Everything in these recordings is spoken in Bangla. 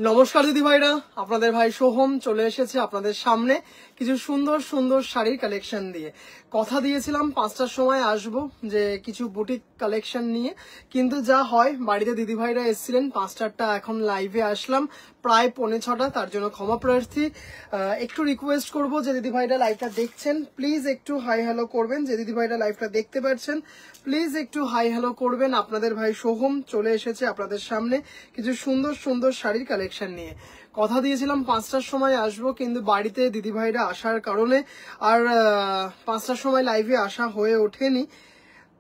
নমস্কার দিদি ভাইরা, আপনাদের ভাই সোহম চলে এসেছে আপনাদের সামনে কিছু সুন্দর সুন্দর শাড়ির কালেকশন দিয়ে। কথা দিয়েছিলাম 5টার সময় আসব যে কিছু বুটিক কালেকশন নিয়ে, কিন্তু যা হয় বাড়িতে দিদি ভাইরা এসেছিলেন 5টারটা এখন লাইভে আসলাম প্রায় 5:45, তার জন্য ক্ষমা প্রার্থী। একটু রিকোয়েস্ট করব যে দিদি ভাইরা লাইভটা দেখছেন প্লিজ একটু হাই হ্যালো করবেন, যে দিদি ভাইরা লাইভটা দেখতে পাচ্ছেন প্লিজ একটু হাই হ্যালো করবেন। আপনাদের ভাই সোহম চলে এসেছে আপনাদের সামনে কিছু সুন্দর সুন্দর শাড়ির কালেকশন নিয়ে। কথা দিয়েছিলাম 5টার সময় আসবো, কিন্তু বাড়িতে দিদি ভাইরা আসার কারণে আর 5টার সময় লাইভে আসা হয়ে ওঠেনি।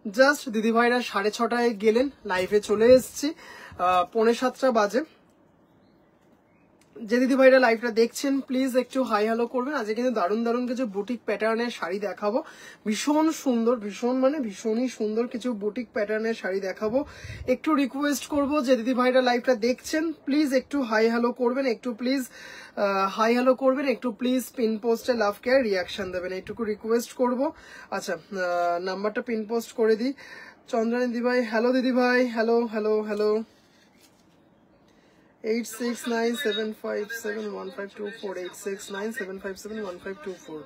জাস্ট দিদি ভাইরা 6:30টায় গেলেন, লাইভে চলে এসেছি 6:45 বাজে। যে দিদি ভাইরা লাইভটা দেখছেন প্লিজ একটু হাই হ্যালো করবেন। আজকে কিন্তু দারুণ দারুণ কিছু বুটিক প্যাটার্নের শাড়ি দেখাবো, ভীষণ সুন্দর, ভীষণই সুন্দর কিছু বুটিক প্যাটার্নের শাড়ি দেখাবো। একটু রিকোয়েস্ট করব যে দিদি ভাইরা লাইভটা দেখছেন প্লিজ একটু হাই হ্যালো করবেন, একটু প্লিজ হাই হ্যালো করবেন, একটু প্লিজ পিন পোস্টে লাভ কেয়ার রিয়াকশন দেবেন, এইটুকু রিকোয়েস্ট করব। আচ্ছা, নাম্বারটা পিন পোস্ট করে দিই। চন্দ্রানী দিদি ভাই, হ্যালো দিদি ভাই, হ্যালো হ্যালো হ্যালো। 8697571524 8697571524।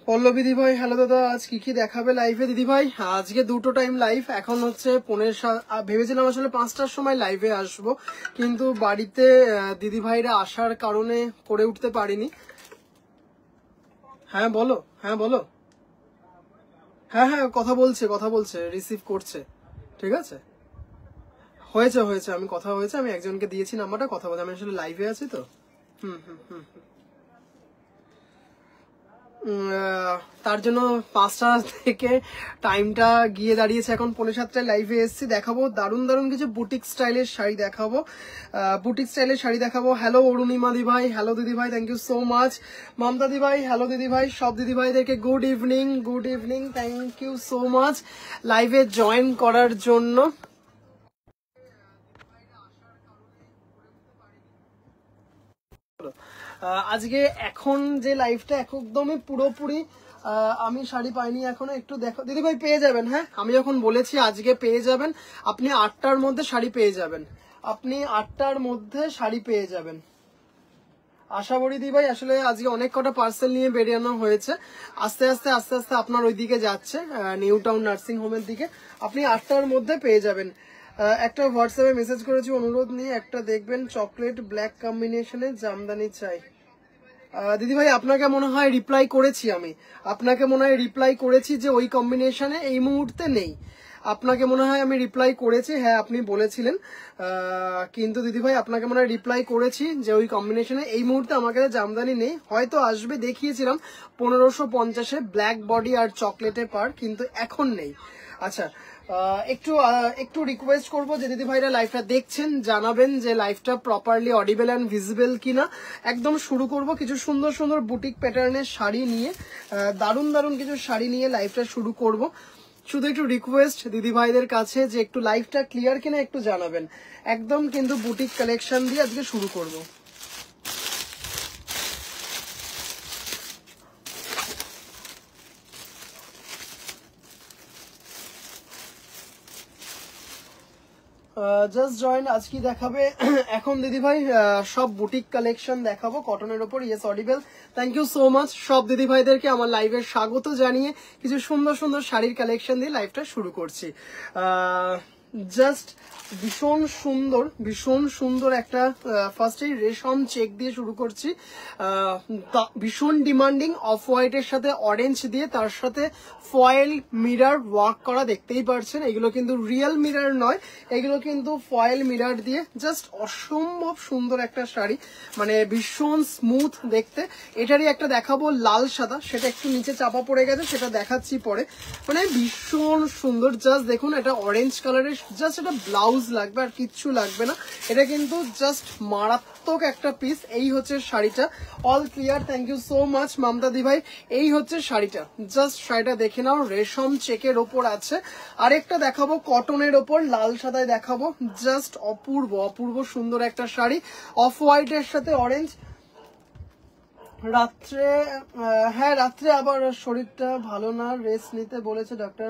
পল্লবী দিদি ভাই, হ্যালো দাদা, আজ কি দেখাবে লাইভে? দিদি ভাই আজকে 2টো টাইম লাইভ, এখন হচ্ছে 5:15। ভেবেছিলাম আসলে 5টার সময় লাইভে আসব, কিন্তু বাড়িতে দিদি ভাইরা আসার কারণে করে উঠতে পারিনি। হ্যাঁ বলো, হ্যাঁ বলো। হ্যাঁ হ্যাঁ, কথা বলছে, রিসিভ করছে। ঠিক আছে, হয়েছে, আমি কথা হয়েছে, আমি একজনকে দিয়েছি নাম্বারটা, কথা বলছে। আমি আসলে লাইভে আছি তো। হুম হুম হুম। তার জন্য 5টা থেকে টাইমটা গিয়ে দাঁড়িয়েছে এখন 6:45। লাইভে এসেছি, দেখাবো দারুণ দারুণ কিছু বুটিক স্টাইলের শাড়ি দেখাবো, হ্যালো অরুণিমা দি ভাই, হ্যালো দিদি ভাই, thank you so much. Mamata দি ভাই, হ্যালো দিদি ভাই, সব দিদি ভাইদেরকে good evening, thank you so much লাইভে জয়েন করার জন্য। আজকে এখন যে লাইভটা একদমই পুরোপুরি আমি শাড়ি পাইনি এখনো, একটু দেখো দিদি ভাই, পেয়ে যাবেন। হ্যাঁ, আমি যখন বলেছি আজকে পেয়ে যাবেন, আপনি 8টার মধ্যে শাড়ি পেয়ে যাবেন, আপনি 8টার মধ্যে শাড়ি পেয়ে যাবেন। আশা করি দিদি ভাই, আসলে আজকে অনেক কটা পার্সেল নিয়ে বেরিয়ানো হয়েছে, আস্তে আস্তে আপনার ওইদিকে যাচ্ছে, নিউ টাউন নার্সিং হোমের দিকে। আপনি 8টার মধ্যে পেয়ে যাবেন। একটা হোয়াটসঅ্যাপে মেসেজ করেছি অনুরোধ নিয়ে, একটা দেখবেন চকলেট ব্ল্যাক কম্বিনেশনে জামদানি চাই। দিদি ভাই আপনাকে মনে হয় রিপ্লাই করেছি, আমি আপনাকে মনে হয় রিপ্লাই করেছি যে ওই কম্বিনেশনে এই মুহূর্তে নেই। আপনাকে মনে হয় আমি রিপ্লাই করেছি, হ্যাঁ আপনি বলেছিলেন, কিন্তু দিদি ভাই আপনাকে মনে হয় রিপ্লাই করেছি যে ওই কম্বিনেশনে এই মুহূর্তে আমার কাছে জামদানি নেই, হয়তো আসবে, দেখিয়েছিলাম 1550-এ ব্ল্যাক বডি আর চকলেটে পার, কিন্তু এখন নেই। আচ্ছা, একটু রিকোয়েস্ট করবো যে দিদি ভাইরা লাইভটা দেখছেন জানাবেন যে লাইভটা প্রপারলি অডিবল অ্যান্ড ভিজিবল কিনা। একদম শুরু করব কিছু সুন্দর সুন্দর বুটিক প্যাটার্নের শাড়ি নিয়ে, দারুণ দারুণ কিছু শাড়ি নিয়ে লাইভটা শুরু করব। শুধু একটু রিকোয়েস্ট দিদি ভাইদের কাছে যে একটু লাইভটা ক্লিয়ার কিনা একটু জানাবেন। একদম কিন্তু বুটিক কালেকশন দিয়ে আজকে শুরু করব। Just join. আজ কি দেখাবে এখন দিদি ভাই? সব বুটিক কালেকশন দেখাবো কটনের ওপর। Yes audible, thank you so much. সব দিদি ভাইদেরকে আমার লাইভে স্বাগত জানিয়ে কিছু সুন্দর সুন্দর শাড়ির কালেকশন দিয়ে লাইভটা শুরু করছি। জাস্ট ভীষণ সুন্দর একটা ফার্স্টে রেশম চেক দিয়ে শুরু করছি, ভীষণ ডিমান্ডিং অফ হোয়াইটের সাথে অরেঞ্জ দিয়ে, তার সাথে ফয়েল মিরার ওয়ার্ক করা, দেখতেই পারছেন এগুলো কিন্তু রিয়েল মিরার নয়, এগুলো কিন্তু ফয়েল মিরার দিয়ে, জাস্ট অসম্ভব সুন্দর একটা শাড়ি, মানে ভীষণ স্মুথ দেখতে। এটারই একটা দেখাবো লাল সাদা, সেটা একটু নিচে চাপা পড়ে গেছে, সেটা দেখাচ্ছি পরে। মানে ভীষণ সুন্দর, জাস্ট দেখুন এটা অরেঞ্জ কালারের জাস্ট এটা ব্লাউজ লাগবে আর কিচ্ছু লাগবে না। এটা কিন্তু জাস্ট মারাত্মক একটা পিস। এই হচ্ছে শাড়িটা, all clear. Thank you so much Mamata দি ভাই। এই হচ্ছে শাড়িটা, জাস্ট শাড়িটা দেখে নাও, রেশম চেকের ওপর আছে। আরেকটা দেখাবো কটনের ওপর লাল সাদায় দেখাবো, জাস্ট অপূর্ব অপূর্ব সুন্দর একটা শাড়ি, অফ হোয়াইটের সাথে অরেঞ্জ। রাত্রে হ্যাঁ রাত্রে আবার শরীরটা ভালো না, রেস্ট নিতে বলেছে ডাক্তার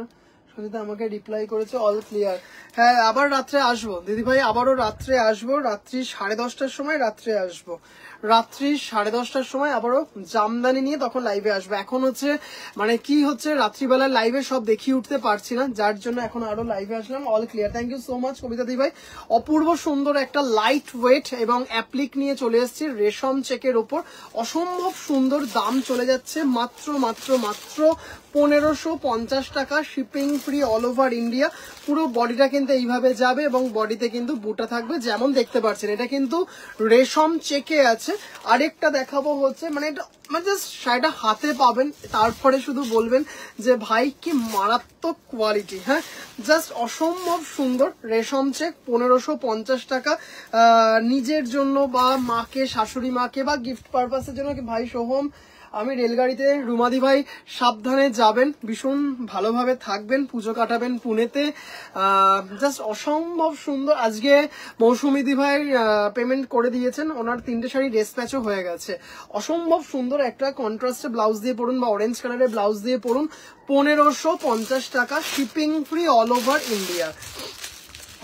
সঞ্জিতা আমাকে রিপ্লাই করেছে, অল ক্লিয়ার। হ্যাঁ আবার রাত্রে আসবো দিদিভাই, আবারও রাত্রে আসবো, রাত্রি 10:30টার সময় রাত্রে আসবো, রাত্রি 10:30টার সময় আবারও জামদানি নিয়ে তখন লাইভে আসবো। এখন হচ্ছে মানে কি হচ্ছে রাত্রিবেলা লাইভে সব দেখিয়ে উঠতে পারছি না, যার জন্য এখন আরো লাইভে আসলাম। All clear, thank you so much Kabita দিদিভাই। অপূর্ব সুন্দর একটা লাইট ওয়েট এবং অ্যাপ্লিক নিয়ে চলে এসেছি রেশম চেকের ওপর, অসম্ভব সুন্দর। দাম চলে যাচ্ছে মাত্র মাত্র মাত্র 1550 টাকা, shipping free all over India. পুরো বডিটা কিন্তু এইভাবে যাবে এবং বডিতে কিন্তু বুটা থাকবে যেমন দেখতে পাচ্ছেন। এটা কিন্তু রেশম চেকে আছে। আরেকটা দেখাবো হচ্ছে মানে এটা মানে জাস্ট শাড়িটা হাতে পাবেন, তারপরে শুধু বলবেন যে ভাই কি মারাত্মক কোয়ালিটি। হ্যাঁ জাস্ট অসম্ভব সুন্দর রেশম চেক, 1550 টাকা। নিজের জন্য বা মাকে, শাশুড়ি মাকে বা গিফট পারপাসের জন্য। ভাই সোহম আমি রেলগাড়িতে, রুমাদি ভাই সাবধানে যাবেন, ভীষণ ভালোভাবে থাকবেন, পুজো কাটাবেন পুনেতে। জাস্ট অসম্ভব সুন্দর। আজকে মৌসুমী দি ভাই পেমেন্ট করে দিয়েছেন, ওনার 3টে শাড়ি ডিসপ্যাচও হয়ে গেছে। অসম্ভব সুন্দর একটা কন্ট্রাস্টে ব্লাউজ দিয়ে পরুন বা অরেঞ্জ কালারের ব্লাউজ দিয়ে পরুন, 1550 টাকা, shipping free all over India.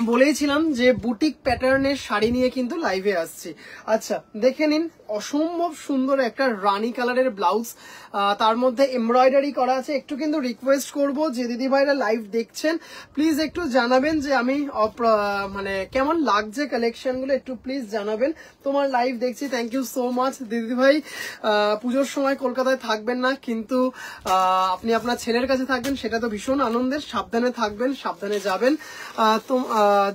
বলেইছিলাম যে বুটিক প্যাটার্নের শাড়ি নিয়ে কিন্তু লাইভে আসছি। আচ্ছা দেখে নিন, অসম্ভব সুন্দর একটা রানী কালারের ব্লাউজ, তার মধ্যে এমব্রয়ডারি করা আছে। একটু কিন্তু রিকোয়েস্ট করব যে দিদি ভাইরা লাইভ দেখছেন প্লিজ একটু জানাবেন যে আমি মানে কেমন লাগছে কালেকশনগুলো, একটু প্লিজ জানাবেন। তোমার লাইভ দেখছি, থ্যাংক ইউ সো মাচ দিদি ভাই। পুজোর সময় কলকাতায় থাকবেন না, কিন্তু আপনি আপনার ছেলের কাছে থাকবেন, সেটা তো ভীষণ আনন্দের। সাবধানে থাকবেন, সাবধানে যাবেন। তো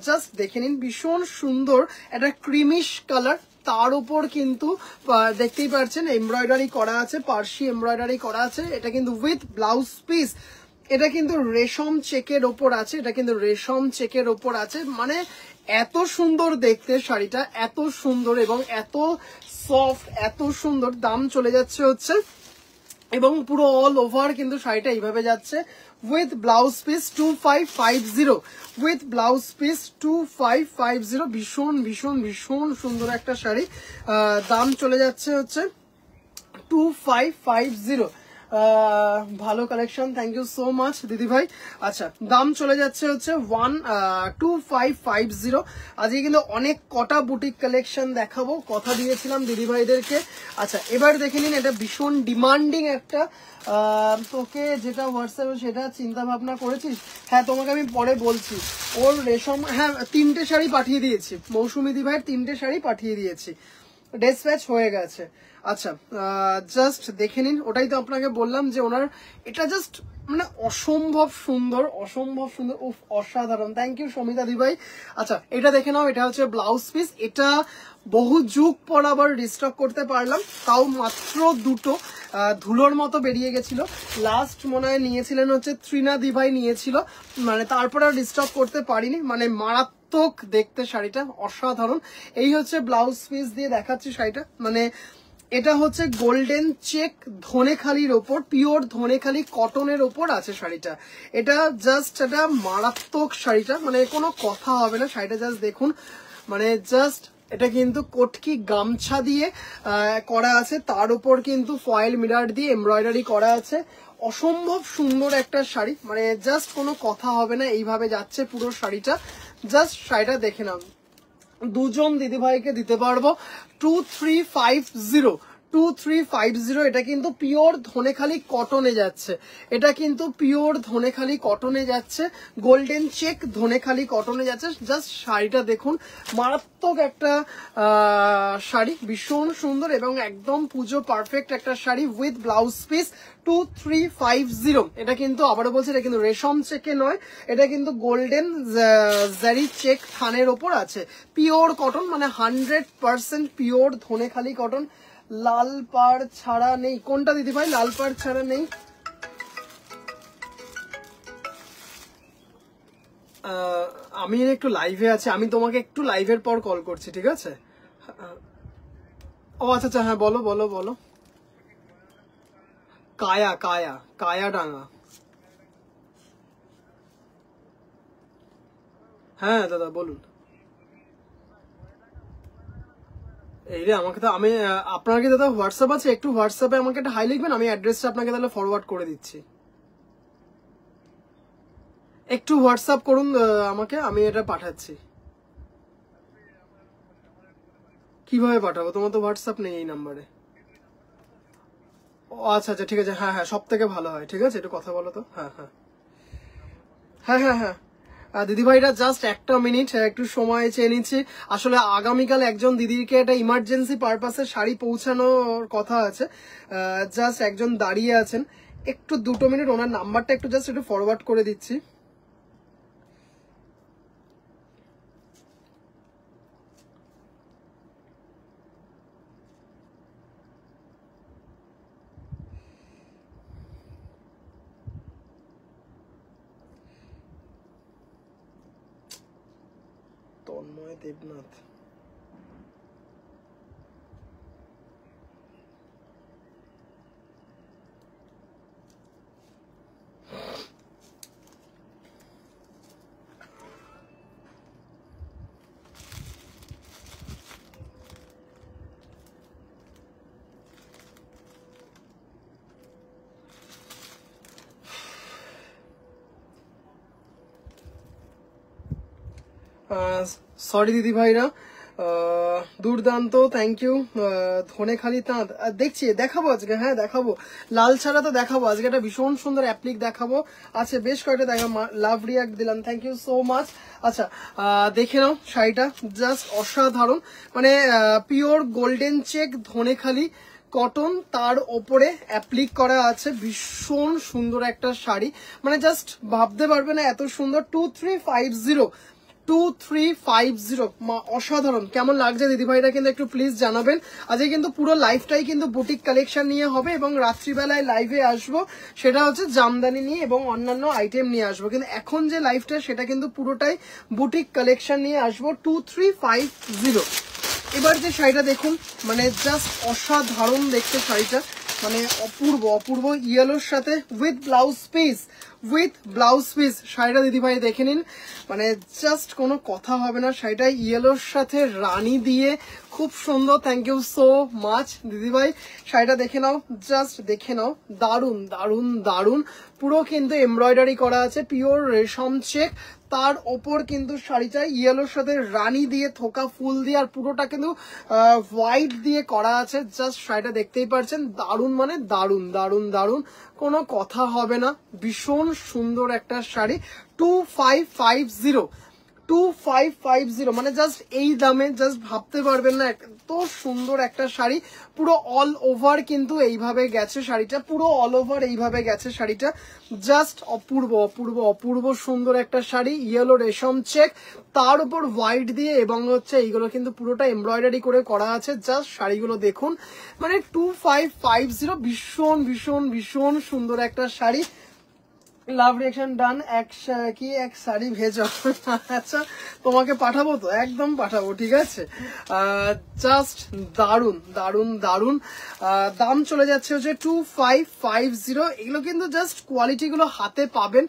জাস্ট দেখে নিন, ভীষণ সুন্দর একটা ক্রিমিশ কালার, তার উপর কিন্তু দেখতেই পাচ্ছেন এমব্রয়ডারি করা আছে, পার্সি এমব্রয়ডারি করা আছে। এটা কিন্তু উইথ ব্লাউজ পিস, এটা কিন্তু রেশম চেকের ওপর আছে, এটা কিন্তু রেশম চেকের ওপর আছে। মানে এত সুন্দর দেখতে শাড়িটা, এত সুন্দর এবং এত সফট, এত সুন্দর। দাম চলে যাচ্ছে হচ্ছে এবং পুরো অল ওভার কিন্তু শাড়িটা এইভাবে যাচ্ছে with blouse piece 2550, with blouse piece 2550। ভীষণ ভীষণ ভীষণ সুন্দর একটা শাড়ি, দাম চলে যাচ্ছে হচ্ছে 2550। ভালো collection, thank you so much দিদি ভাই। আচ্ছা দাম চলে যাচ্ছে হচ্ছে 2550। আজকে কিন্তু অনেক কটা বুটিক কালেকশন দেখাবো, কথা দিয়েছিলাম দিদি ভাইদেরকে। আচ্ছা এবার দেখে নিন, এটা ভীষণ ডিমান্ডিং একটা, তোকে যেটা হোয়াটসঅ্যাপে সেটা চিন্তা ভাবনা করেছিস? হ্যাঁ তোমাকে আমি পরে বলছি। ওর রেশম, হ্যাঁ 3টে শাড়ি পাঠিয়ে দিয়েছি, মৌসুমী দি ভাইয়ের 3টে শাড়ি পাঠিয়ে দিয়েছি, ডিসপ্যাচ হয়ে গেছে। আচ্ছা জাস্ট দেখে নিন, ওটাই তো আপনাকে বললাম যে ওনার এটা জাস্ট মানে অসম্ভব সুন্দর, অসম্ভব সুন্দর, উফ অসাধারণ। থ্যাংক ইউ সমিতা দি ভাই। আচ্ছা এটা দেখে নাও, এটা হচ্ছে ব্লাউজ পিস। এটা বহু যুগ পর আবার রিস্টক করতে পারলাম, তাও মাত্র 2টো, ধুলোর মতো বেরিয়ে গেছিল। লাস্ট মনে হয় নিয়েছিলেন হচ্ছে ত্রিনা দি ভাই নিয়েছিল, মানে তারপরে আর রিস্টক করতে পারিনি। মানে মারাত্মক দেখতে শাড়িটা, অসাধারণ। এই হচ্ছে ব্লাউজ পিস দিয়ে দেখাচ্ছি শাড়িটা। মানে এটা হচ্ছে গোল্ডেন চেক ধনেখালির ওপর, পিওর ধনেখালি কটনের ওপর আছে শাড়িটা। এটা জাস্ট এটা মারাত্মক শাড়িটা, মানে কোনো কথা হবে না। শাড়িটা জাস্ট দেখুন, মানে জাস্ট এটা কিন্তু কটকি গামছা দিয়ে করা আছে, তার উপর কিন্তু ফয়েল মিরার দিয়ে এমব্রয়ডারি করা আছে। অসম্ভব সুন্দর একটা শাড়ি, মানে জাস্ট কোনো কথা হবে না, এইভাবে যাচ্ছে পুরো শাড়িটা। জাস্ট শাড়িটা দেখে নাও, দুজন দিদিভাইকে দিতে পারবো 2350, 2350। এটা কিন্তু পিওর ধনেখালি কটনে যাচ্ছে, এটা কিন্তু পিওর ধনেখালি কটনে যাচ্ছে, গোল্ডেন চেক ধনেখালি কটনে যাচ্ছে। জাস্ট শাড়িটা দেখুন, মারাত্মক একটা শাড়ি, ভীষণ সুন্দর এবং একদম পুজো পারফেক্ট একটা শাড়ি উইথ ব্লাউজ পিস 2350। এটা কিন্তু আবারও বলছি, এটা কিন্তু রেশম চেকে নয়, এটা কিন্তু গোল্ডেন জারি চেক থানের ওপর আছে, পিওর কটন, মানে 100% পিওর ধনেখালি কটন। লাল পাড় ছাড়া নেই, কোনটা দিদি ভাই? লাল পাড় ছাড়া নেই, আমি একটু লাইভে আছি, আমি তোমাকে একটু লাইভের পর কল করছি, ঠিক আছে? ও আচ্ছা আচ্ছা, হ্যাঁ বলো বলো বলো। কায়া কায়া কায়া ডাঙ্গা। হ্যাঁ দাদা বলুন। এই রে, আমাকে তো আমি আপনার কি দাদা হোয়াটসঅ্যাপ আছে? একটু হোয়াটসঅ্যাপে আমাকে একটা হাই লিখবেন, আমি অ্যাড্রেসটা আপনাকে তাহলে ফরওয়ার্ড করে দিচ্ছি। একটু হোয়াটসঅ্যাপ করুন আমাকে, আমি এটা পাঠাচ্ছি। কিভাবে পাঠাবো? তোমার তো হোয়াটসঅ্যাপ নেই এই নাম্বারে। ও আচ্ছা আচ্ছা, ঠিক আছে, হ্যাঁ হ্যাঁ, সব থেকে ভালো হয়। ঠিক আছে, একটু কথা বলো তো। হ্যাঁ হ্যাঁ হ্যাঁ হ্যাঁ হ্যাঁ। দিদিভাইরা জাস্ট একটা মিনিট একটু সময় চেয়ে নিচ্ছি। আসলে আগামীকাল একজন দিদিকে একটা ইমার্জেন্সি পারপাসে শাড়ি পৌঁছানোর কথা আছে, জাস্ট একজন দাঁড়িয়ে আছেন। একটু 2 মিনিট, ওনার নাম্বারটা একটু জাস্ট একটু ফরওয়ার্ড করে দিচ্ছি। তন্ময় দেবনাথ। সরি দিদি ভাইরা, দুর্দান্ত, থ্যাংক ইউ। ধনেখালি তাঁত দেখছি, দেখাবো আজকে, হ্যাঁ দেখাবো। লাল ছাড়া তো দেখাবো আজকে, একটা ভীষণ সুন্দর অ্যাপ্লিক দেখাবো। আচ্ছা বেশ কয়েকটা দেখাবো, লাভ রিয়াক্ট দিলাম, থ্যাংক ইউ সো মাচ। আচ্ছা দেখে নাও শাড়িটা, জাস্ট অসাধারণ, মানে pure golden check Dhanekhali cotton, তার ওপরে অ্যাপ্লিক করা আছে, ভীষণ সুন্দর একটা শাড়ি, মানে জাস্ট ভাবতে পারবে না এত সুন্দর। 2350 অসাধারণ। কেমন লাগছে দিদিভাইরা কিন্তু একটু প্লিজ জানাবেন। আজকে কিন্তু পুরো লাইফটাই কিন্তু বুটিক কালেকশন নিয়ে হবে, এবং রাত্রিবেলায় লাইভে আসবো সেটা হচ্ছে জামদানি নিয়ে এবং অন্যান্য আইটেম নিয়ে আসবো, কিন্তু এখন যে লাইফটা সেটা কিন্তু পুরোটাই বুটিক কালেকশন নিয়ে আসবো। 2350। এবার যে শাড়িটা দেখুন, মানে জাস্ট অসাধারণ দেখতে শাড়িটা, মানে অপূর্ব অপূর্ব, ইয়েলোর সাথে উইথ ব্লাউজ পিস শাড়িটা দিদিভাই দেখে নিন, মানে জাস্ট কোনো কথা হবে না। শাড়িটা ইয়েলোর সাথে রানী দিয়ে খুব সুন্দর, থ্যাংক ইউ সো মাচ দিদিভাই। শাড়িটা দেখে নাও, জাস্ট দেখে নাও, দারুন দারুন দারুন, পুরো কিন্তু এমব্রয়ডারি করা আছে, পিওর রেশম চেক, তার ওপর কিন্তু শাড়িটা ইয়েলোর সাথে রানী দিয়ে থোকা ফুল দিয়ে, আর পুরোটা কিন্তু হোয়াইট দিয়ে করা আছে। জাস্ট শাড়িটা দেখতেই পারছেন, দারুন মানে দারুন দারুন দারুন, কোনো কথা হবে না, ভীষণ সুন্দর একটা শাড়ি। 2550 মানে জাস্ট এই দামে জাস্ট ভাবতে পারবেন না, এত সুন্দর একটা শাড়ি। পুরো অল ওভার কিন্তু এইভাবে গেছে শাড়িটা, পুরো অল ওভার এইভাবে গেছে শাড়িটা, জাস্ট অপূর্ব অপূর্ব অপূর্ব সুন্দর একটা শাড়ি, ইয়েলো রেশম চেক, তার উপর হোয়াইট দিয়ে, এবং হচ্ছে এইগুলো কিন্তু পুরোটা এমব্রয়ডারি করে করা আছে। জাস্ট শাড়িগুলো দেখুন, মানে 2550, ভীষণ ভীষণ ভীষণ সুন্দর একটা শাড়ি। লাভ রিয়াকশন ডান। এক শাড়ি ভেজো। আচ্ছা তোমাকে পাঠাবো তো, একদম পাঠাবো, ঠিক আছে। জাস্ট দারুন দারুন দারুন। দাম চলে যাচ্ছে হচ্ছে 2550। এগুলো কিন্তু জাস্ট কোয়ালিটি গুলো হাতে পাবেন,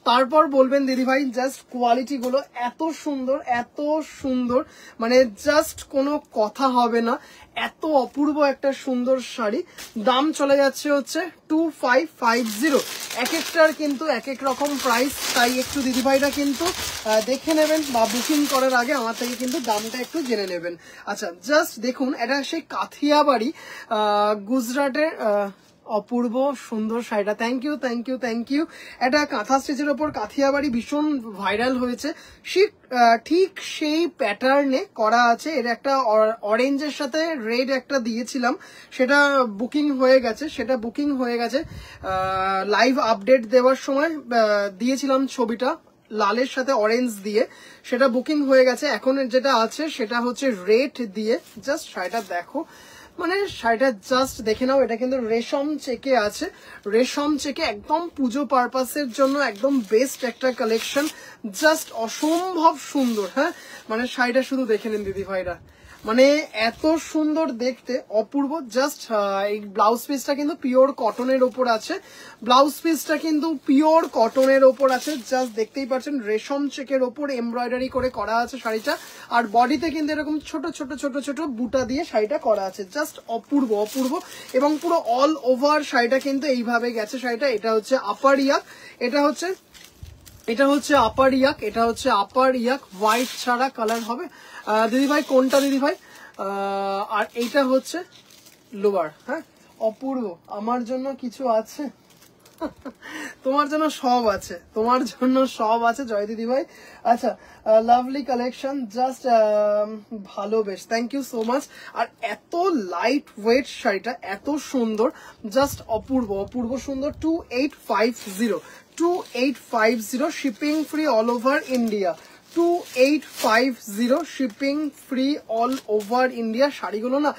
তারপর বলবেন দিদিভাই জাস্ট কোয়ালিটি গুলো এত সুন্দর এত সুন্দর, মানে জাস্ট কোনো কথা হবে না, এত অপূর্ব একটা সুন্দর শাড়ি। দাম চলে যাচ্ছে হচ্ছে 2550। এক একটার কিন্তু এক এক রকম প্রাইস, তাই একটু দিদিভাইরা কিন্তু দেখে নেবেন, বা বুকিং করার আগে আমার থেকে কিন্তু দামটা একটু জেনে নেবেন। আচ্ছা জাস্ট দেখুন, এটা সেই কাথিয়াবাড়ি গুজরাটের অপূর্ব সুন্দর শাড়িটা, thank you thank you thank you. এটা কাঁথা স্টিচের ওপর কাথিয়াবাড়ি ভীষণ ভাইরাল হয়েছে, ঠিক সেই প্যাটার্নে করা আছে। এর একটা অরেঞ্জের সাথে রেড একটা দিয়েছিলাম, সেটা বুকিং হয়ে গেছে। লাইভ আপডেট দেওয়ার সময় দিয়েছিলাম ছবিটা লালের সাথে অরেঞ্জ দিয়ে, সেটা বুকিং হয়ে গেছে। এখন যেটা আছে সেটা হচ্ছে রেড দিয়ে। জাস্ট শাড়িটা দেখো, মানে শাড়িটা জাস্ট দেখে নাও, এটা কিন্তু রেশম চেকে আছে, রেশম চেকে একদম পুজো পারপাসের জন্য একদম বেস্ট একটা কালেকশন, জাস্ট অসম্ভব সুন্দর। হ্যাঁ মানে শাড়িটা শুধু দেখে নিন দিদি ভাইরা, মানে এত সুন্দর দেখতে, অপূর্ব। জাস্ট এই ব্লাউজ পিসটা কিন্তু পিওর কটনের ওপর আছে, ব্লাউজ পিসটা কিন্তু পিওর কটনের ওপর আছে, জাস্ট দেখতেই পাচ্ছেন রেশম চেকের ওপর এমব্রয়ডারি করে করা আছে শাড়িটা, আর বডিতে কিন্তু এরকম ছোট ছোট ছোট ছোট বুটা দিয়ে শাড়িটা করা আছে, জাস্ট অপূর্ব অপূর্ব। এবং পুরো অল ওভার শাড়িটা কিন্তু এইভাবে গেছে শাড়িটা। এটা হচ্ছে আপার ইয়াক, এটা হচ্ছে আপার ইয়াক, এটা হচ্ছে আপার ইয়াক, হোয়াইট ছাড়া কালার হবে দিদি ভাই, কোনটা দিদি ভাই? আর এইটা হচ্ছে লোয়ার। হ্যাঁ অপূর্ব, আমার জন্য কিছু আছে? তোমার জন্য সব আছে, তোমার জন্য সব আছে জয় দিদি ভাই। আচ্ছা লাভলি কালেকশন, জাস্ট ভালো, বেশ থ্যাংক ইউ সো মাচ। আর এত লাইট ওয়েট শাড়িটা, এত সুন্দর, জাস্ট অপূর্ব অপূর্ব সুন্দর। 2850 shipping free all over India, 2850 shipping free all over India. শাড়িগুলো না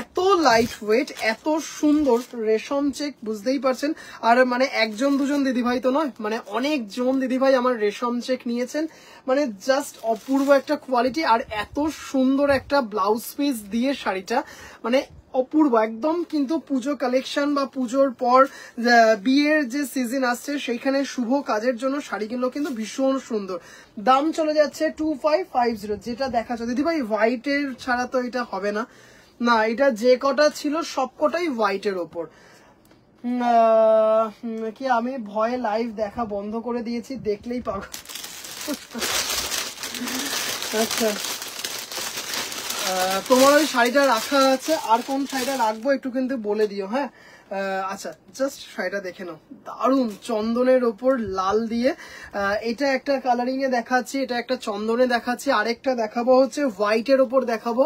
এত লাইট ওয়েট, এত সুন্দর, রেশম চেক, বুঝতেই পারছেন। আর মানে একজন দুজন দিদিভাই তো নয়, মানে অনেকজন দিদিভাই আমার রেশম চেক নিয়েছেন, মানে জাস্ট অপূর্ব একটা কোয়ালিটি। আর এত সুন্দর একটা ব্লাউজ পিস দিয়ে শাড়িটা, মানে অপূর্ব একদম। কিন্তু পুজো কালেকশন বা পুজোর পর বিয়ের যে সিজন আসছে সেইখানে শুভ কাজের জন্য শাড়িগুলো কিন্তু ভীষণ সুন্দর। দাম চলে যাচ্ছে 2550। যেটা দেখাচ্ছ দিদিভাই হোয়াইটের ছাড়া তো এটা হবে না, না এটা যে কটা ছিল সব কটাই হোয়াইটের ওপর। কি আমি ভয়ে লাইভ দেখা বন্ধ করে দিয়েছি, দেখলেই পাগল। আচ্ছা তোমার ওই শাড়িটা রাখা আছে, আর কোন শাড়িটা রাখবো একটু কিন্তু বলে দিও। হ্যাঁ আচ্ছা জাস্ট শাড়িটা দেখে নাও, দারুণ চন্দনের ওপর লাল দিয়ে। এটা একটা কালারিং এ দেখাচ্ছি, এটা একটা চন্দনে দেখাচ্ছি, আরেকটা দেখাবো হচ্ছে হোয়াইটের ওপর দেখাবো।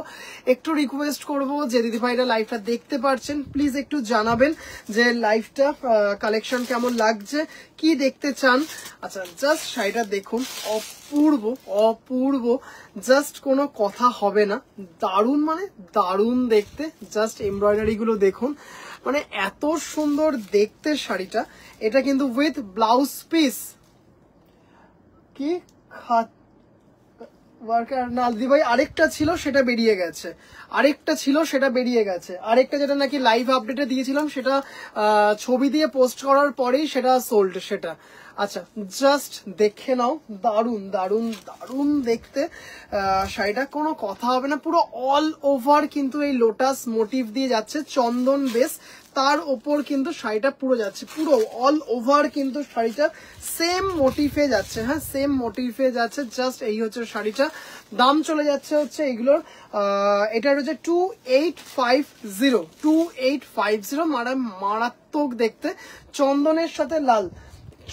একটু রিকোয়েস্ট করবো যে দিদি ভাইরা লাইভটা দেখতে পারছেন প্লিজ একটু জানাবেন যে লাইভটা কালেকশন কেমন লাগছে, কি দেখতে চান। আচ্ছা জাস্ট শাড়িটা দেখুন, অপূর্ব অপূর্ব, জাস্ট কোনো কথা হবে না, দারুণ মানে দারুণ দেখতে। জাস্ট এমব্রয়ডারি গুলো দেখুন, মানে এত সুন্দর দেখতে শাড়িটা। এটা কিন্তু উইথ ব্লাউজ পিস, কি ওয়ার্কার না দিদি ভাই, আরেকটা ছিল সেটা বেরিয়ে গেছে, আরেকটা ছিল সেটা বেরিয়ে গেছে, আরেকটা যেটা নাকি লাইভ আপডেটে দিয়েছিলাম সেটা ছবি দিয়ে পোস্ট করার পরেই সেটা সোল্ড সেটা। আচ্ছা জাস্ট দেখে নাও, দারুন দারুন দারুন দেখতে শাড়িটা, কোনো কথা হবে না। পুরো অল ওভার কিন্তু এই লোটাস মোটিভ দিয়ে যাচ্ছে, চন্দন বেস, তার ওপর কিন্তু শাড়িটা পুরো যাচ্ছে, পুরো অল ওভার কিন্তু শাড়িটা সেম মোটিভে যাচ্ছে। হ্যাঁ সেম মোটিভে যাচ্ছে, জাস্ট এই হচ্ছে শাড়িটা। দাম চলে যাচ্ছে হচ্ছে এগুলোর, এটার হচ্ছে 2850, মারাত্মক দেখতে, চন্দনের সাথে লাল,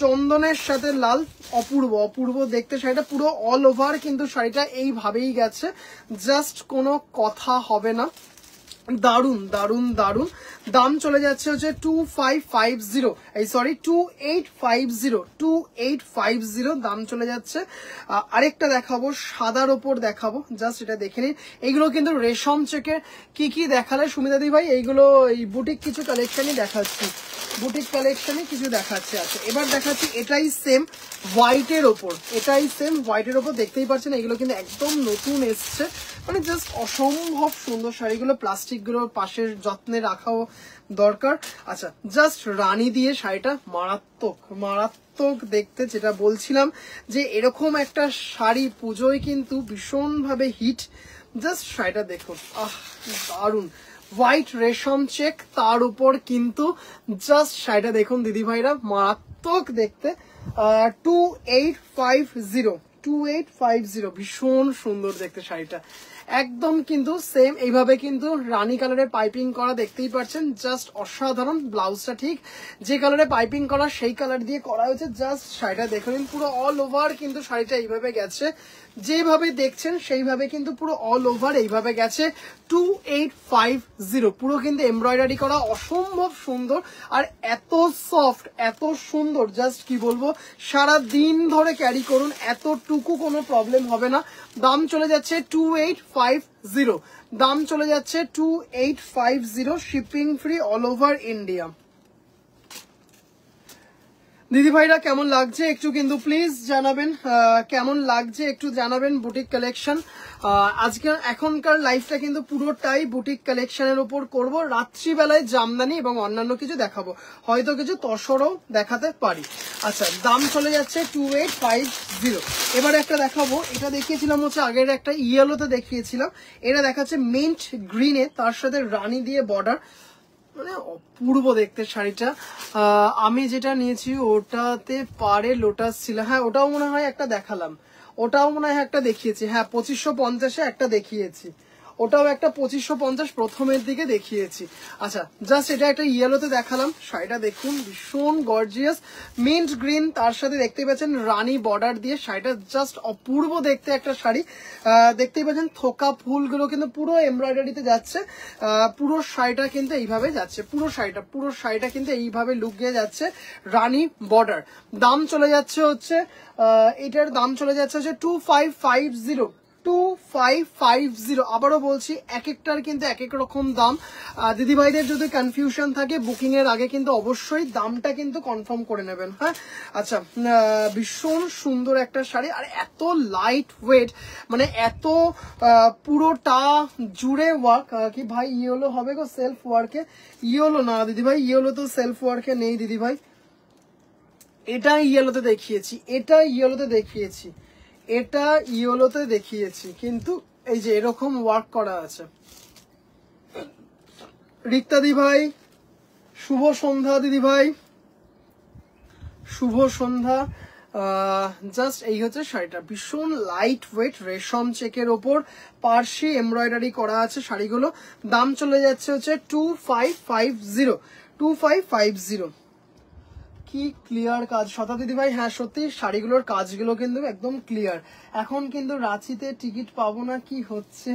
চন্দনের সাথে লাল, অপূর্ব অপূর্ব দেখতে শাড়িটা। পুরো অল ওভার কিন্তু শাড়িটা এইভাবেই গেছে, জাস্ট কোনো কথা হবে না, দারুন দারুন দারুন। দাম চলে যাচ্ছে হচ্ছে 2550, এই সরি 2850 দাম চলে যাচ্ছে। আরেকটা দেখাবো সাদার ওপর দেখাবো, জাস্ট এটা দেখে নিন। এইগুলো কিন্তু রেশম চেকের, কি কি দেখালে সুমিতা দি ভাই? এইগুলো এই বুটিক কিছু কালেকশনই দেখাচ্ছি, বুটিক কালেকশনে কিছু দেখাচ্ছে। আচ্ছা এবার দেখাচ্ছি এটাই সেম হোয়াইটের ওপর, এটাই সেম হোয়াইটের ওপর, দেখতেই পাচ্ছেন এগুলো কিন্তু একদম নতুন এসছে, মানে জাস্ট অসম্ভব সুন্দর শাড়িগুলো। প্লাস্টিক গুলো পাশের যত্নে রাখাও দরকার। আচ্ছা জাস্ট রানী দিয়ে শাড়িটা মারাত্মক মারাত্মক দেখতে, যেটা বলছিলাম যে এরকম একটা শাড়ি পুজোয় কিন্তু ভীষণ ভাবে হিট। জাস্ট শাড়িটা দেখুন, আহ দারুন, হোয়াইট রেশম চেক, তার উপর কিন্তু জাস্ট শাড়িটা দেখুন দিদি ভাইরা, মারাত্মক দেখতে। 2850, ভীষণ সুন্দর দেখতে শাড়িটা, একদম কিন্তু সেম এইভাবে কিন্তু রানী কালারের পাইপিং করা, দেখতেই পাচ্ছেন জাস্ট অসাধারণ। ব্লাউজটা ঠিক যে কালারে পাইপিং করা সেই কালার দিয়ে করা হয়েছে, জাস্ট শাড়িটা দেখে নিন। পুরো অল ওভার কিন্তু শাড়িটা এইভাবে গেছে, যেভাবে দেখছেন সেইভাবে কিন্তু পুরো অল ওভার এইভাবে গেছে। 2850, পুরো কিন্তু এমব্রয়ডারি করা, অসম্ভব সুন্দর, আর এত সফট এত সুন্দর, জাস্ট কি বলবো, সারা দিন ধরে ক্যারি করুন, এতটুকু কোনো প্রবলেম হবে না। দাম চলে যাচ্ছে 2850। 2850, দাম চলে যাচ্ছে 2850, shipping free all over India. দিদি ভাইরা কেমন লাগছে একটু কিন্তু প্লিজ জানাবেন, কেমন লাগছে একটু জানাবেন বুটিক কালেকশন। আজকে এখনকার লাইফটা কিন্তু পুরোটাই বুটিক কালেকশনের উপর করব, রাত্রিবেলায় জামদানি এবং অন্যান্য কিছু দেখাবো, হয়তো কিছু তসরও দেখাতে পারি। আচ্ছা, দাম চলে যাচ্ছে 2850। এবার একটা দেখাবো, এটা দেখিয়েছিলাম হচ্ছে আগের একটা ইয়েলোতে দেখিয়েছিলাম, এটা দেখাচ্ছে মিন্ট গ্রিনে, তার সাথে রানী দিয়ে বর্ডার, মানে অপূর্ব দেখতে শাড়িটা। আমি যেটা নিয়েছি ওটাতে পারে লোটাস ছিল, হ্যাঁ ওটাও মনে হয় একটা দেখালাম, ওটাও মনে হয় একটা দেখিয়েছি, হ্যাঁ 2550 একটা দেখিয়েছি, ওটাও একটা 2550 প্রথমের দিকে দেখিয়েছি। আচ্ছা, জাস্ট এটা একটা ইয়েলোতে দেখালাম, শাড়িটা দেখুন ভীষণ গর্জিয়াস, মিন্ট গ্রিন, তার সাথে দেখতেই পাচ্ছেন রানী বর্ডার দিয়ে, শাড়িটা জাস্ট অপূর্ব দেখতে একটা শাড়ি। দেখতেই পাচ্ছেন থোকা ফুলগুলো কিন্তু পুরো এমব্রয়ডারিতে যাচ্ছে, পুরো শাড়িটা কিন্তু এইভাবে যাচ্ছে, পুরো শাড়িটা কিন্তু এইভাবে লুক গিয়ে যাচ্ছে, রানী বর্ডার। দাম চলে যাচ্ছে হচ্ছে এটার দাম চলে যাচ্ছে হচ্ছে 2550, 2550। আবারও বলছি, এক একটার কিন্তু এক এক রকম দাম। দিদিভাইদের যদি কনফিউশন থাকে বুকিং এর আগে কিন্তু অবশ্যই দামটা কিন্তু কনফার্ম করে নেবেন, হ্যাঁ। আচ্ছা, ভীষণ সুন্দর একটা শাড়ি, আর এত লাইট ওয়েট, মানে এত পুরোটা জুড়ে ওয়ার্ক। কি ভাই ইয়েলো হবে গো সেলফ ওয়ার্কে? ইয়েলো না দিদিভাই, ইয়েলো তো সেলফ ওয়ার্কে নেই দিদিভাই, এটা ইয়েলোতে দেখিয়েছি, এটা ইয়েলোতে দেখিয়েছি, এটা ইয়েলোতে দেখিয়েছি, কিন্তু এই যে এরকম ওয়ার্ক করা আছে। রিক্তা দি ভাই শুভ সন্ধ্যা, দিদি ভাই শুভ সন্ধ্যা। জাস্ট এই হচ্ছে শাড়িটা, ভীষণ লাইট ওয়েট রেশম চেকের ওপর পার্সি এমব্রয়ডারি করা আছে শাড়িগুলো। দাম চলে যাচ্ছে হচ্ছে 2550, 2550। কি ক্লিয়ার কাজ শতা দিদি ভাই, হ্যাঁ সত্যি শাড়িগুলোর কাজগুলো কিন্তু একদম ক্লিয়ার। এখন কিন্তু রাঁচিতে টিকিট পাবো না, কি হচ্ছে?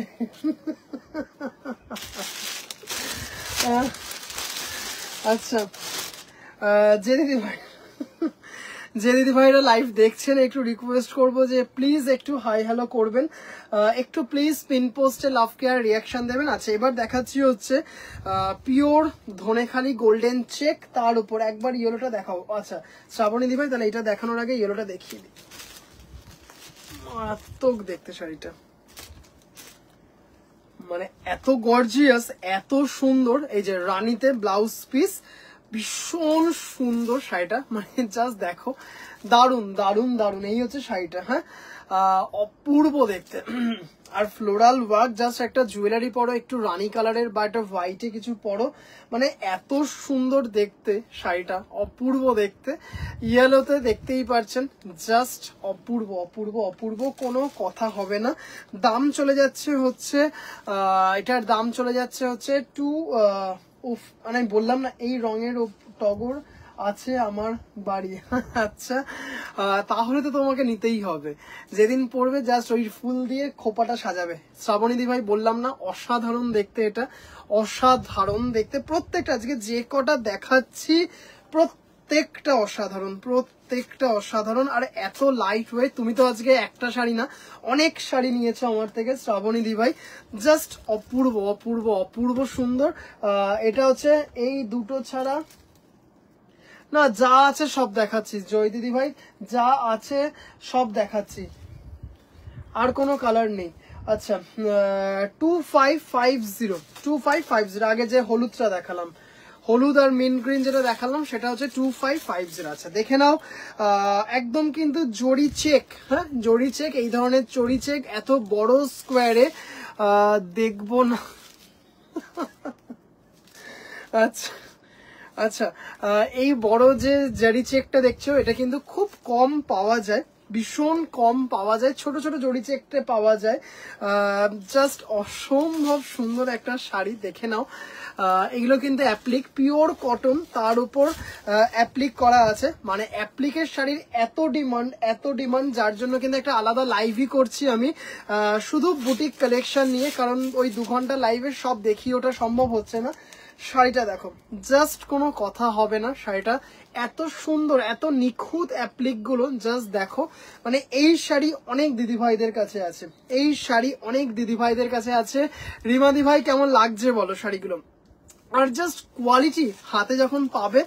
আচ্ছা, যে দিদি ভাইরা লাইভ দেখছেন একটু রিকোয়েস্ট করবো যে প্লিজ একটু হাই হ্যালো করবেন, একটু প্লিজ পিন পোস্টে লাভ কেয়ার রিয়াকশন দেবেন। আচ্ছা, এবার দেখাচ্ছি হচ্ছে পিওর ধনেখালি গোল্ডেন চেক, তার উপর একবার ইয়েলোটা দেখাও। আচ্ছা শ্রাবণী দিদি ভাই, তাহলে এটা দেখানোর আগে ইয়েলোটা দেখিয়ে দিই। মারাত্মক দেখতে শাড়িটা, মানে এত গর্জিয়াস, এত সুন্দর। এই যে রানীতে ব্লাউজ পিস, ভীষণ সুন্দর শাড়িটা, মানে জাস্ট দেখো, দারুন দারুন দারুন। এই হচ্ছে শাড়িটা, হ্যাঁ অপূর্ব দেখতে। আর ফ্লোরাল ওয়ার্ক, জাস্ট একটা জুয়েলারি পরো, একটু রানী কালারের বা একটা হোয়াইটে কিছু পরো, মানে এত সুন্দর দেখতে শাড়িটা, অপূর্ব দেখতে। ইয়েলোতে দেখতেই পারছেন, জাস্ট অপূর্ব অপূর্ব অপূর্ব, কোনো কথা হবে না। দাম চলে যাচ্ছে হচ্ছে এটার দাম চলে যাচ্ছে হচ্ছে উফ, মানে আমি বললাম না এই রঙের টগর আছে আমার বাড়ি। আচ্ছা, তাহলে তো তোমাকে নিতেই হবে, যেদিন পড়বে জাস্ট ওই ফুল দিয়ে খোপাটা সাজাবে। শ্রাবণী দি ভাই বললাম না, অসাধারণ দেখতে, এটা অসাধারণ দেখতে। প্রত্যেকটা আজকে যে কটা দেখাচ্ছি প্রত্যেকটা অসাধারণ, প্রত্যেকটা অসাধারণ। আর এত লাইট ওয়েট, তুমি তো আজকে একটা শাড়ি না অনেক শাড়ি নিয়েছো আমার থেকে শ্রাবণী দি ভাই, জাস্ট অপূর্ব অপূর্ব অপূর্ব সুন্দর। এটা হচ্ছে এই দুটো ছাড়া না, যা আছে সব দেখাচ্ছি জয় দিদি ভাই, যা আছে সব দেখাচ্ছি, আর কোনো কালার নেই। আচ্ছা, 2550, 2550। আগে যে হলুদটা দেখালাম, হলুদ আর মিন গ্রিন যেটা দেখালাম সেটা হচ্ছে 2550। আচ্ছা দেখে নাও, একদম কিন্তু জরি চেক, হ্যাঁ জরি চেক, এই ধরনের জরি চেক এত বড় স্কোয়ারে দেখবো না। আচ্ছা আচ্ছা, এই বড় যে জারি চেকটা দেখছো এটা কিন্তু খুব কম পাওয়া যায়, ভীষণ কম পাওয়া যায়, ছোট ছোট জড়ি চেকটা পাওয়া যায়। জাস্ট অসম্ভব সুন্দর একটা শাড়ি, দেখে নাও। এগুলো কিন্তু অ্যাপ্লিক, পিওর কটন, তার উপর অ্যাপ্লিক করা আছে, মানে অ্যাপ্লিকের শাড়ির এত ডিমান্ড, এত ডিমান্ড, যার জন্য কিন্তু একটা আলাদা লাইভই করছি আমি শুধু বুটিক কালেকশন নিয়ে, কারণ ওই 2 ঘন্টা লাইভে সব দেখিয়ে ওটা সম্ভব হচ্ছে না। শাড়িটা দেখো, জাস্ট কোনো কথা হবে না, শাড়িটা এত সুন্দর এত নিখুঁত অ্যাপ্লিক গুলো জাস্ট দেখো, মানে এই শাড়ি অনেক দিদিভাইদের কাছে আছে, এই শাড়ি অনেক দিদিভাইদের কাছে আছে। রিমাদি ভাই কেমন লাগছে বলো শাড়িগুলো? আর জাস্ট কোয়ালিটি হাতে যখন পাবে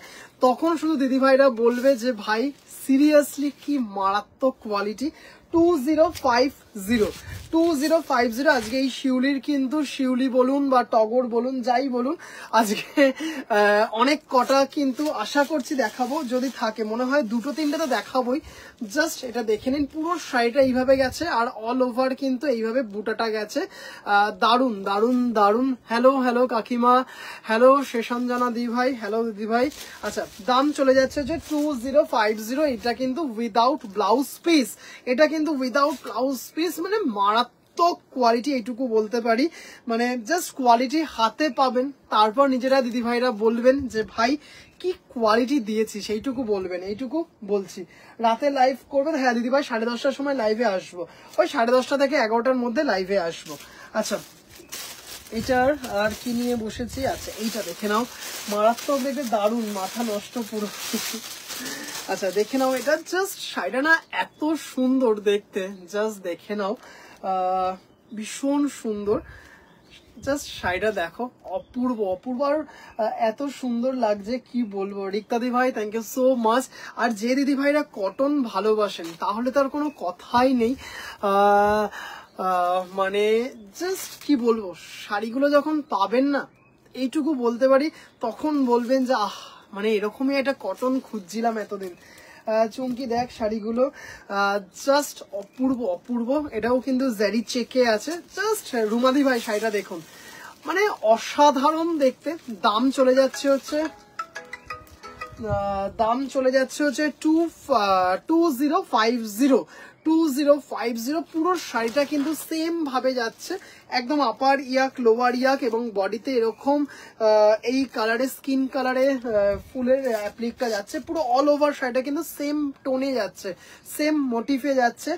তখন শুধু দিদিভাইরা বলবে যে ভাই সিরিয়াসলি কি মারাত্মক কোয়ালিটি। 2050 আজকে এই শিউলির কিন্তু, শিউলি বলুন বা টগর বলুন যাই বলুন, আজকে অনেক কটা কিন্তু আশা করছি দেখাবো, যদি থাকে মনে হয় 2-3টে তো দেখাবোই। জাস্ট এটা দেখে নিন, পুরো শাড়িটা এইভাবে গেছে আর অল ওভার কিন্তু এইভাবে বুটাটা গেছে। দারুন দারুন দারুন। হ্যালো হ্যালো কাকিমা, হ্যালো শেষাঞ্জনা দি ভাই, হ্যালো দিদি ভাই। আচ্ছা, দাম চলে যাচ্ছে যে 2050। এটা কিন্তু উইদাউট ব্লাউজ পিস, এটা কিন্তু উইদাউট ব্লাউজ পিস, মানে মারাত্মক কোয়ালিটি এইটুকু বলতে পারি। মানে জাস্ট কোয়ালিটি হাতে পাবেন, তারপর নিজেরা দিদিভাইরা বলবেন যে ভাই কি কোয়ালিটি দিয়েছি, সেইটুকু বলবেন, এইটুকু বলছি। রাতে লাইভ করবেন? হ্যাঁ দিদিভাই 10:30টার সময় লাইভে আসবো, ওই 10:30টা থেকে 11টার মধ্যে লাইভে আসবো। আচ্ছা, এটার আর কি নিয়ে বসেছি? আচ্ছা এইটা দেখে নাও, মারাত্মক দেখে, দারুণ, মাথা নষ্ট পুরো। আচ্ছা দেখে নাও, এটা জাস্ট শাড়িটা না এত সুন্দর দেখতে, জাস্ট দেখে নাও, ভীষণ সুন্দর। জাস্ট শাড়িটা দেখো, অপূর্ব অপূর্ব, আর এত সুন্দর লাগছে কি বলবো। রিক্তাদি ভাই থ্যাংক ইউ সো মাচ। আর যে দিদি ভাইরা কটন ভালোবাসেন তাহলে তার কোনো কথাই নেই। মানে জাস্ট কি বলবো, শাড়িগুলো যখন পাবেন না, এইটুকু বলতে পারি, তখন বলবেন যে আহ, মানে এরকমই একটা কটন খুঁজছিলাম এতদিন। চুমকি দেখ শাড়িগুলো, জাস্ট অপূর্ব অপূর্ব। এটাও কিন্তু জারি চেকে আছে। জাস্ট রুমাদি ভাই শাড়িটা দেখুন, মানে অসাধারণ দেখতে। দাম চলে যাচ্ছে হচ্ছে 2050। পুরো শাড়িটা কিন্তু সেম ভাবে যাচ্ছে, একদম আপার ইয়াক, লোয়ার ইয়াক, এবং বডিতে এরকম এই কালারে, স্কিন কালারে ফুলের অ্যাপ্লিকটা যাচ্ছে। পুরো অল ওভার শাড়িটা কিন্তু সেম টোনে যাচ্ছে, সেম মোটিফে যাচ্ছে,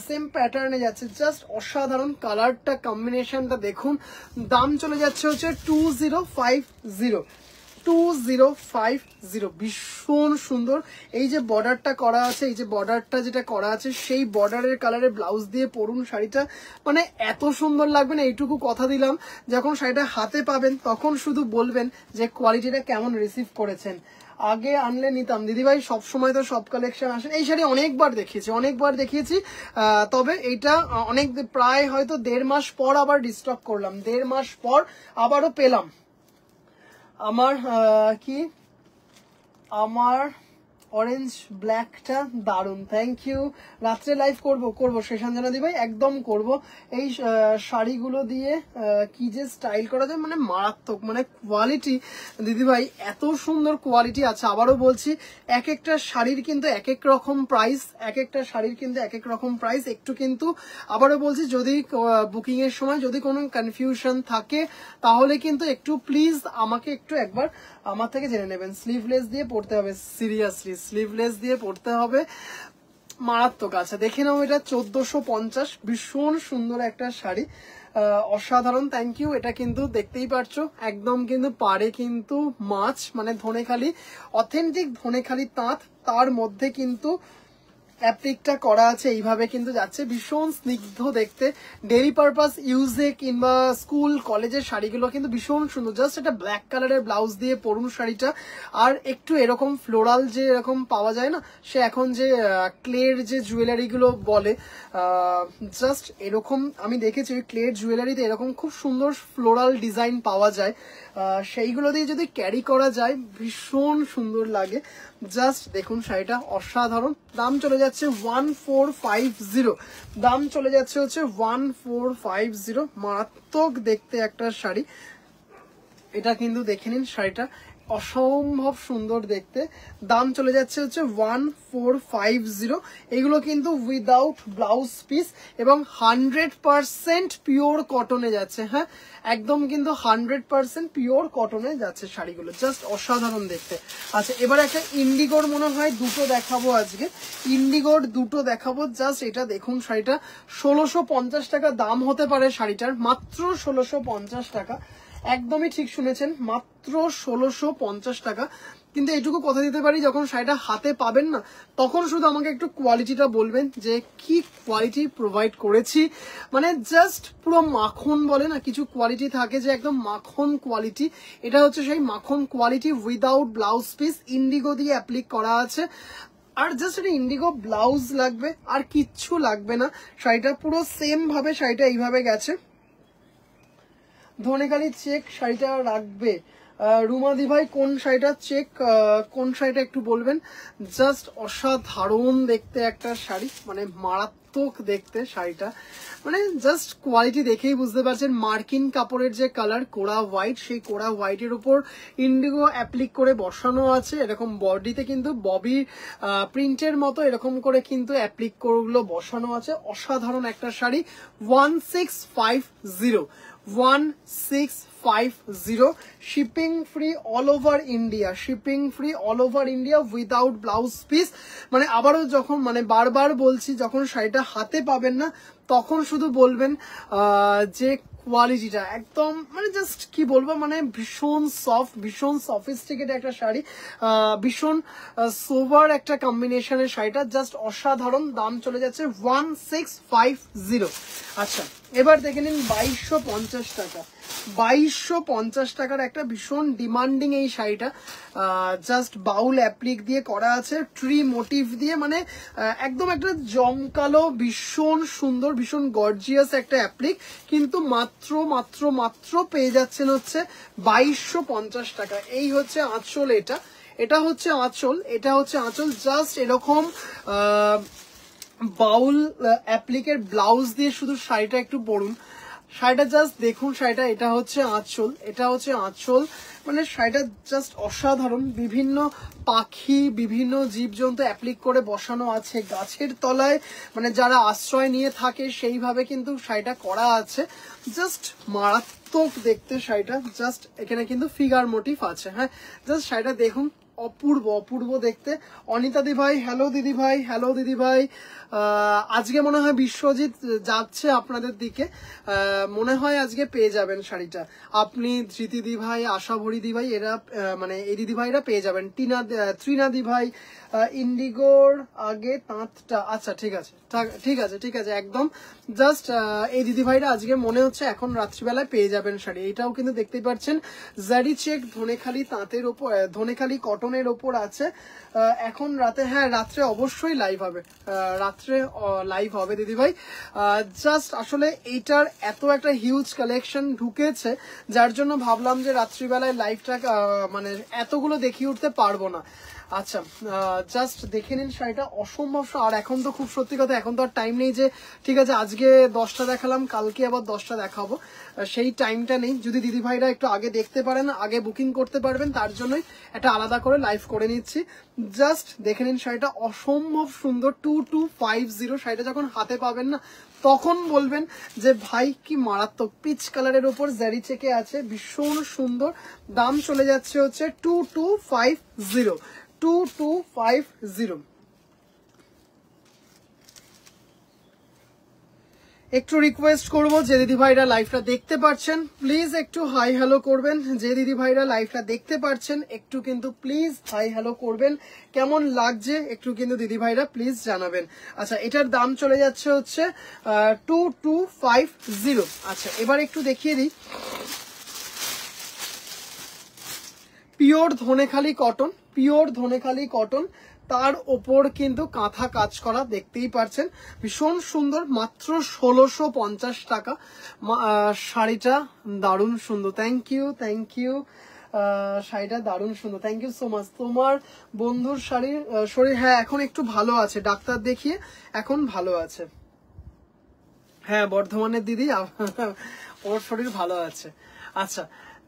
সেম প্যাটার্নে যাচ্ছে। জাস্ট অসাধারণ, কালারটা কম্বিনেশনটা দেখুন। দাম চলে যাচ্ছে হচ্ছে 2050। ভীষণ সুন্দর। এই যে বর্ডারটা করা আছে, এই যে বর্ডারটা যেটা করা আছে, সেই বর্ডারের কালারে ব্লাউজ দিয়ে পরুন শাড়িটা, মানে এত সুন্দর লাগবে না। এইটুকু কথা দিলাম, যখন শাড়িটা হাতে পাবেন তখন শুধু বলবেন যে কোয়ালিটিটা কেমন রিসিভ করেছেন। আগে আনলে নিতাম দিদিভাই, সবসময় তো সব কালেকশন আসেন। এই শাড়ি অনেকবার দেখিয়েছি, তবে এইটা অনেক, প্রায় হয়তো 1.5 মাস পর আবার রিস্টক করলাম, 1.5 মাস পর আবারও পেলাম। আমার আমার অরেঞ্জ ব্ল্যাকটা দারুন, থ্যাংক ইউ। রাত্রে লাইভ করব শেষাঞ্জনা দিভাই, একদম করব। এই শাড়িগুলো দিয়ে কি যে স্টাইল করা যায়, মানে মারাত্মক, মানে কোয়ালিটি দিদিভাই, এত সুন্দর কোয়ালিটি আছে। আবারও বলছি, এক একটা শাড়ির কিন্তু এক এক রকম প্রাইস, একটু কিন্তু আবারও বলছি, যদি বুকিং এর সময় যদি কোনো কনফিউশন থাকে তাহলে কিন্তু একটু প্লিজ আমাকে একটু একবার আমার থেকে জেনে নেবেন। স্লিভলেস দিয়ে পড়তে হবে, সিরিয়াসলি স্লিভলেস দিয়ে পড়তে হবে, মারাত্মক আছে। দেখে নাও, এটা 1450, ভীষণ সুন্দর একটা শাড়ি, অসাধারণ, থ্যাংক ইউ। এটা কিন্তু দেখতেই পারছো, একদম কিন্তু পারে কিন্তু মাছ, মানে ধনেখালি, অথেন্টিক ধনেখালি তাঁত, তার মধ্যে কিন্তু অ্যাপ্লিকটা করা আছে, এইভাবে কিন্তু যাচ্ছে, ভীষণ স্নিগ্ধ দেখতে। ডেইলি পারপাস ইউজে কিংবা স্কুল কলেজের শাড়িগুলো কিন্তু ভীষণ সুন্দর। জাস্ট এটা ব্ল্যাক কালারের ব্লাউজ দিয়ে পরুন শাড়িটা, আর একটু এরকম ফ্লোরাল যে এরকম পাওয়া যায় না, সে এখন যে ক্লের যে জুয়েলারিগুলো বলে, জাস্ট এরকম আমি দেখেছি ওই ক্লের জুয়েলারিতে এরকম খুব সুন্দর ফ্লোরাল ডিজাইন পাওয়া যায়, সেইগুলো দিয়ে যদি ক্যারি করা যায় ভীষণ সুন্দর লাগে। জাস্ট দেখুন শাড়িটা অসাধারণ। দাম চলে যাচ্ছে 1450, দাম চলে যাচ্ছে হচ্ছে 1450। মারাত্মক দেখতে একটা শাড়ি, এটা কিন্তু দেখে নিন, শাড়িটা অসম্ভব সুন্দর দেখতে। দাম চলে যাচ্ছে হচ্ছে 1450। এগুলো কিন্তু উইদাউট ব্লাউজ পিস এবং 100% পিওর কটনে যাচ্ছে। হ্যাঁ, একদম কিন্তু 100% পিওর কটনে যাচ্ছে শাড়িগুলো, জাস্ট অসাধারণ দেখতে। আচ্ছা, এবার একটা ইন্ডিগোর মনে হয় দুটো দেখাবো আজকে, ইন্ডিগোর দুটো দেখাবো। জাস্ট এটা দেখুন, শাড়িটা 1650 টাকা দাম হতে পারে শাড়িটার, মাত্র 1650 টাকা, একদমই ঠিক শুনেছেন, মাত্র 1650 টাকা। কিন্তু এটুকু কথা দিতে পারি, যখন শাড়িটা হাতে পাবেন না তখন শুধু আমাকে একটু কোয়ালিটিটা বলবেন যে কি কোয়ালিটি প্রোভাইড করেছি। মানে জাস্ট পুরো মাখন বলে না, কিছু কোয়ালিটি থাকে যে একদম মাখন কোয়ালিটি, এটা হচ্ছে সেই মাখন quality without blouse piece, Indigo দিয়ে অ্যাপ্লিক করা আছে। আর জাস্ট একটা ইন্ডিগো ব্লাউজ লাগবে, আর কিচ্ছু লাগবে না। শাড়িটা পুরো সেম ভাবে শাড়িটা এইভাবে গেছে, ধনেখালি চেক শাড়িটা রাখবে। রুমাদি ভাই কোন শাড়িটা চেক, কোন শাড়িটা একটু বলবেন। জাস্ট অসাধারণ দেখতে একটা শাড়ি, মানে মারাত্মক দেখতে শাড়িটা, মানে জাস্ট কোয়ালিটি দেখেই বুঝতে পারছেন। মার্কিন কাপড়ের যে কালার কোরা হোয়াইট, সেই কোরা হোয়াইটের উপর ইন্ডিগো অ্যাপ্লিক করে বসানো আছে। এরকম বডিতে কিন্তু ববি প্রিন্টের মতো এরকম করে কিন্তু অ্যাপ্লিক করে বসানো আছে। অসাধারণ একটা sari, 1650 1650, shipping free all over India, shipping free all over India without blouse piece. মানে আবারও যখন, মানে বারবার বলছি, যখন শাড়িটা হাতে পাবেন না তখন শুধু বলবেন যে কোয়ালিটিটা একদম, মানে জাস্ট কি বলবো, মানে ভীষণ সফট, ভীষণ সফিস্টিকেট একটা শাড়ি, ভীষণ সোভার একটা কম্বিনেশনের শাড়িটা, জাস্ট অসাধারণ। দাম চলে যাচ্ছে 1650। আচ্ছা, এবার দেখে নিন 2250 টাকা। 2250 টাকার একটা ভীষণ ডিমান্ডিং এই শাড়িটা, জাস্ট বাউল অ্যাপ্লিক দিয়ে করা আছে, ট্রি মোটিভ দিয়ে, মানে একদম একটা জমকালো, ভীষণ সুন্দর, ভীষণ গর্জিয়াস একটা অ্যাপ্লিক, কিন্তু মাত্র মাত্র মাত্র পেয়ে যাচ্ছেন হচ্ছে 2250 টাকা। এই হচ্ছে আঁচল, এটা হচ্ছে আঁচল, এটা হচ্ছে আঁচল। জাস্ট এরকম বাউল অ্যাপ্লিকের ব্লাউজ দিয়ে শুধু শাড়িটা একটু পরুন, শাড়িটা জাস্ট দেখুন, শাড়িটা এটা হচ্ছে আঁচল, এটা হচ্ছে আঁচল। মানে শাড়িটা জাস্ট অসাধারণ, বিভিন্ন পাখি, বিভিন্ন জীবজন্তু অ্যাপ্লিক করে বসানো আছে গাছের তলায়, মানে যারা আশ্রয় নিয়ে থাকে সেইভাবে কিন্তু শাড়িটা করা আছে। জাস্ট মারাত্মক দেখতে শাড়িটা, জাস্ট এখানে কিন্তু ফিগার মোটিভ আছে। হ্যাঁ, জাস্ট শাড়িটা দেখুন, অপূর্ব অপূর্ব দেখতে। অনিতা দি ভাই হ্যালো, দিদি ভাই হ্যালো, দিদি ভাই। আজকে মনে হয় বিশ্বজিৎ যাচ্ছে আপনাদের দিকে, মনে হয় আজকে পেয়ে যাবেন শাড়িটা আপনি। ধৃতি দি ভাই, আশা ভরি দি ভাই, এরা মানে এই দিদি ভাইরা পেয়ে যাবেন। ত্রিনা দি ভাই, ইন্ডিগোর আগে তাঁতটা, আচ্ছা ঠিক আছে ঠিক আছে ঠিক আছে, একদম জাস্ট এই দিদি ভাইরা আজকে মনে হচ্ছে এখন রাত্রিবেলায় পেয়ে যাবেন শাড়ি। এইটাও কিন্তু দেখতেই পাচ্ছেন জারি চেক ধনেখালি তাঁতের ওপর, ধনেখালি কটনের ওপর আছে। এখন রাতে, হ্যাঁ রাত্রে অবশ্যই লাইভ হবে, রাত্রে লাইভ হবে দিদি ভাই। জাস্ট আসলে এইটার এত একটা হিউজ কালেকশন ঢুকেছে, যার জন্য ভাবলাম যে রাত্রিবেলায় লাইভটা মানে এতগুলো দেখিয়ে উঠতে পারবো না। আচ্ছা, জাস্ট দেখে নিন শাড়িটা, অসম্ভব। আর এখন তো খুব সত্যি কথা, এখন তো আর টাইম নেই যে ঠিক আছে আজকে 10টা দেখালাম, কালকে আবার 10টা দেখাবো, সেই টাইমটা নেই। যদি দিদি ভাইরা একটু আগে দেখতে পারেন, আগে বুকিং করতে পারবেন, তার জন্যই একটা আলাদা করে লাইভ করে নিচ্ছি। জাস্ট দেখে নিন শাড়িটা, অসম্ভব সুন্দর, 2250। শাড়িটা যখন হাতে পাবেন না তখন বলবেন যে ভাই কি মারাত্মক, পিচ কালারের ওপর জারি চেকে আছে, ভীষণ সুন্দর। দাম চলে যাচ্ছে হচ্ছে 2250, 2250। একটু রিকোয়েস্ট করবো, যে দিদি ভাইরা লাইভটা দেখতে পাচ্ছেন প্লিজ একটু হাই হ্যালো করবেন। যে দিদি ভাইরা লাইভটা দেখতে পাচ্ছেন একটু কিন্তু প্লিজ হাই হ্যালো করবেন। কেমন লাগছে একটু কিন্তু দিদি ভাইরা প্লিজ জানাবেন। আচ্ছা, এটার দাম চলে যাচ্ছে হচ্ছে 2250। আচ্ছা, এবার একটু দেখিয়ে দিই, pure Dhanekhali cotton, pure Dhanekhali cotton, তার ওপর কিন্তু কাঁথা কাজ করা, দেখতেই পাচ্ছেন ভীষণ সুন্দর, মাত্র 1650 টাকা। শাড়িটা দারুণ সুন্দর, থ্যাংক ইউ থ্যাংক ইউ, শাড়িটা দারুণ সুন্দর, থ্যাংক ইউ সো মাচ। তোমার বন্ধুর শরীর, হ্যাঁ এখন একটু ভালো আছে, ডাক্তার দেখিয়ে এখন ভালো আছে। হ্যাঁ, বর্ধমানের দিদি, ওর শরীর ভালো আছে। আচ্ছা,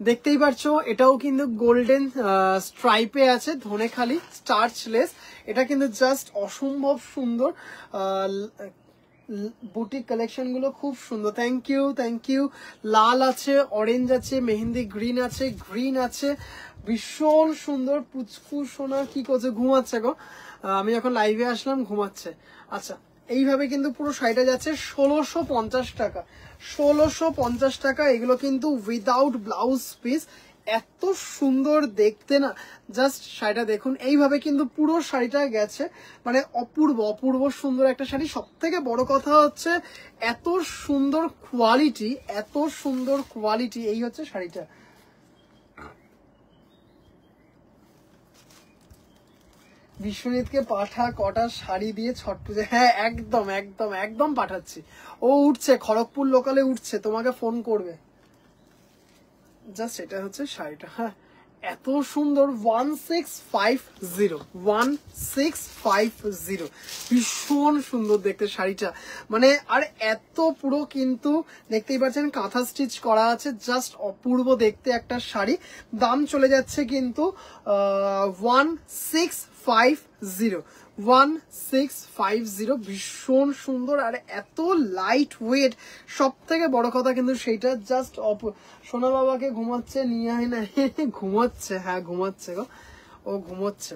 দেখতেই পাচ্ছ এটাও কিন্তু গোল্ডেন স্ট্রাইপে আছে, ধনেখালি স্টার্চলেস। এটা কিন্তু জাস্ট অসম্ভব সুন্দর, বুটিক কালেকশন গুলো খুব সুন্দর। Thank you thank you. লাল আছে, অরেঞ্জ আছে, মেহেন্দি গ্রিন আছে, গ্রিন আছে, ভীষণ সুন্দর। পুচকু সোনা কি করছে, ঘুমাচ্ছে গো, আমি যখন লাইভে আসলাম ঘুমাচ্ছে। আচ্ছা, এইভাবে কিন্তু পুরো শাড়িটা যাচ্ছে 1650 টাকা, 1650 টাকা। এগুলো কিন্তু উইদাউট ব্লাউজ পিস, এত সুন্দর দেখতে না, জাস্ট শাড়িটা দেখুন। এইভাবে কিন্তু পুরো শাড়িটা গেছে, মানে অপূর্ব অপূর্ব সুন্দর একটা শাড়ি। সব থেকে বড় কথা হচ্ছে এত সুন্দর কোয়ালিটি, এত সুন্দর কোয়ালিটি। এই হচ্ছে শাড়িটা। বিশ্বজিৎকে পাঠা কটা শাড়ি দিয়ে ছট পুজো। হ্যাঁ একদম একদম একদম পাঠাচ্ছি। ও উঠছে, খড়গপুর লোকালে উঠছে, তোমাকে ফোন করবে। জাস্ট এটা হচ্ছে শাড়িটা। হ্যাঁ এত সুন্দর, 1650, 1650, ভীষণ সুন্দর দেখতে শাড়িটা। মানে আর এত পুরো কিন্তু দেখতেই পাচ্ছেন কাঁথা স্টিচ করা আছে, জাস্ট অপূর্ব দেখতে একটা শাড়ি। দাম চলে যাচ্ছে কিন্তু 1650, 1650, ভীষণ সুন্দর আর এত লাইট ওয়েট। সব থেকে বড় কথা কিন্তু সেইটা, জাস্ট সোনা বাবাকে ঘুমাচ্ছে, নিয়ে আয় না। ঘুমাচ্ছে, হ্যাঁ ঘুমাচ্ছে গো, ও ঘুমাচ্ছে।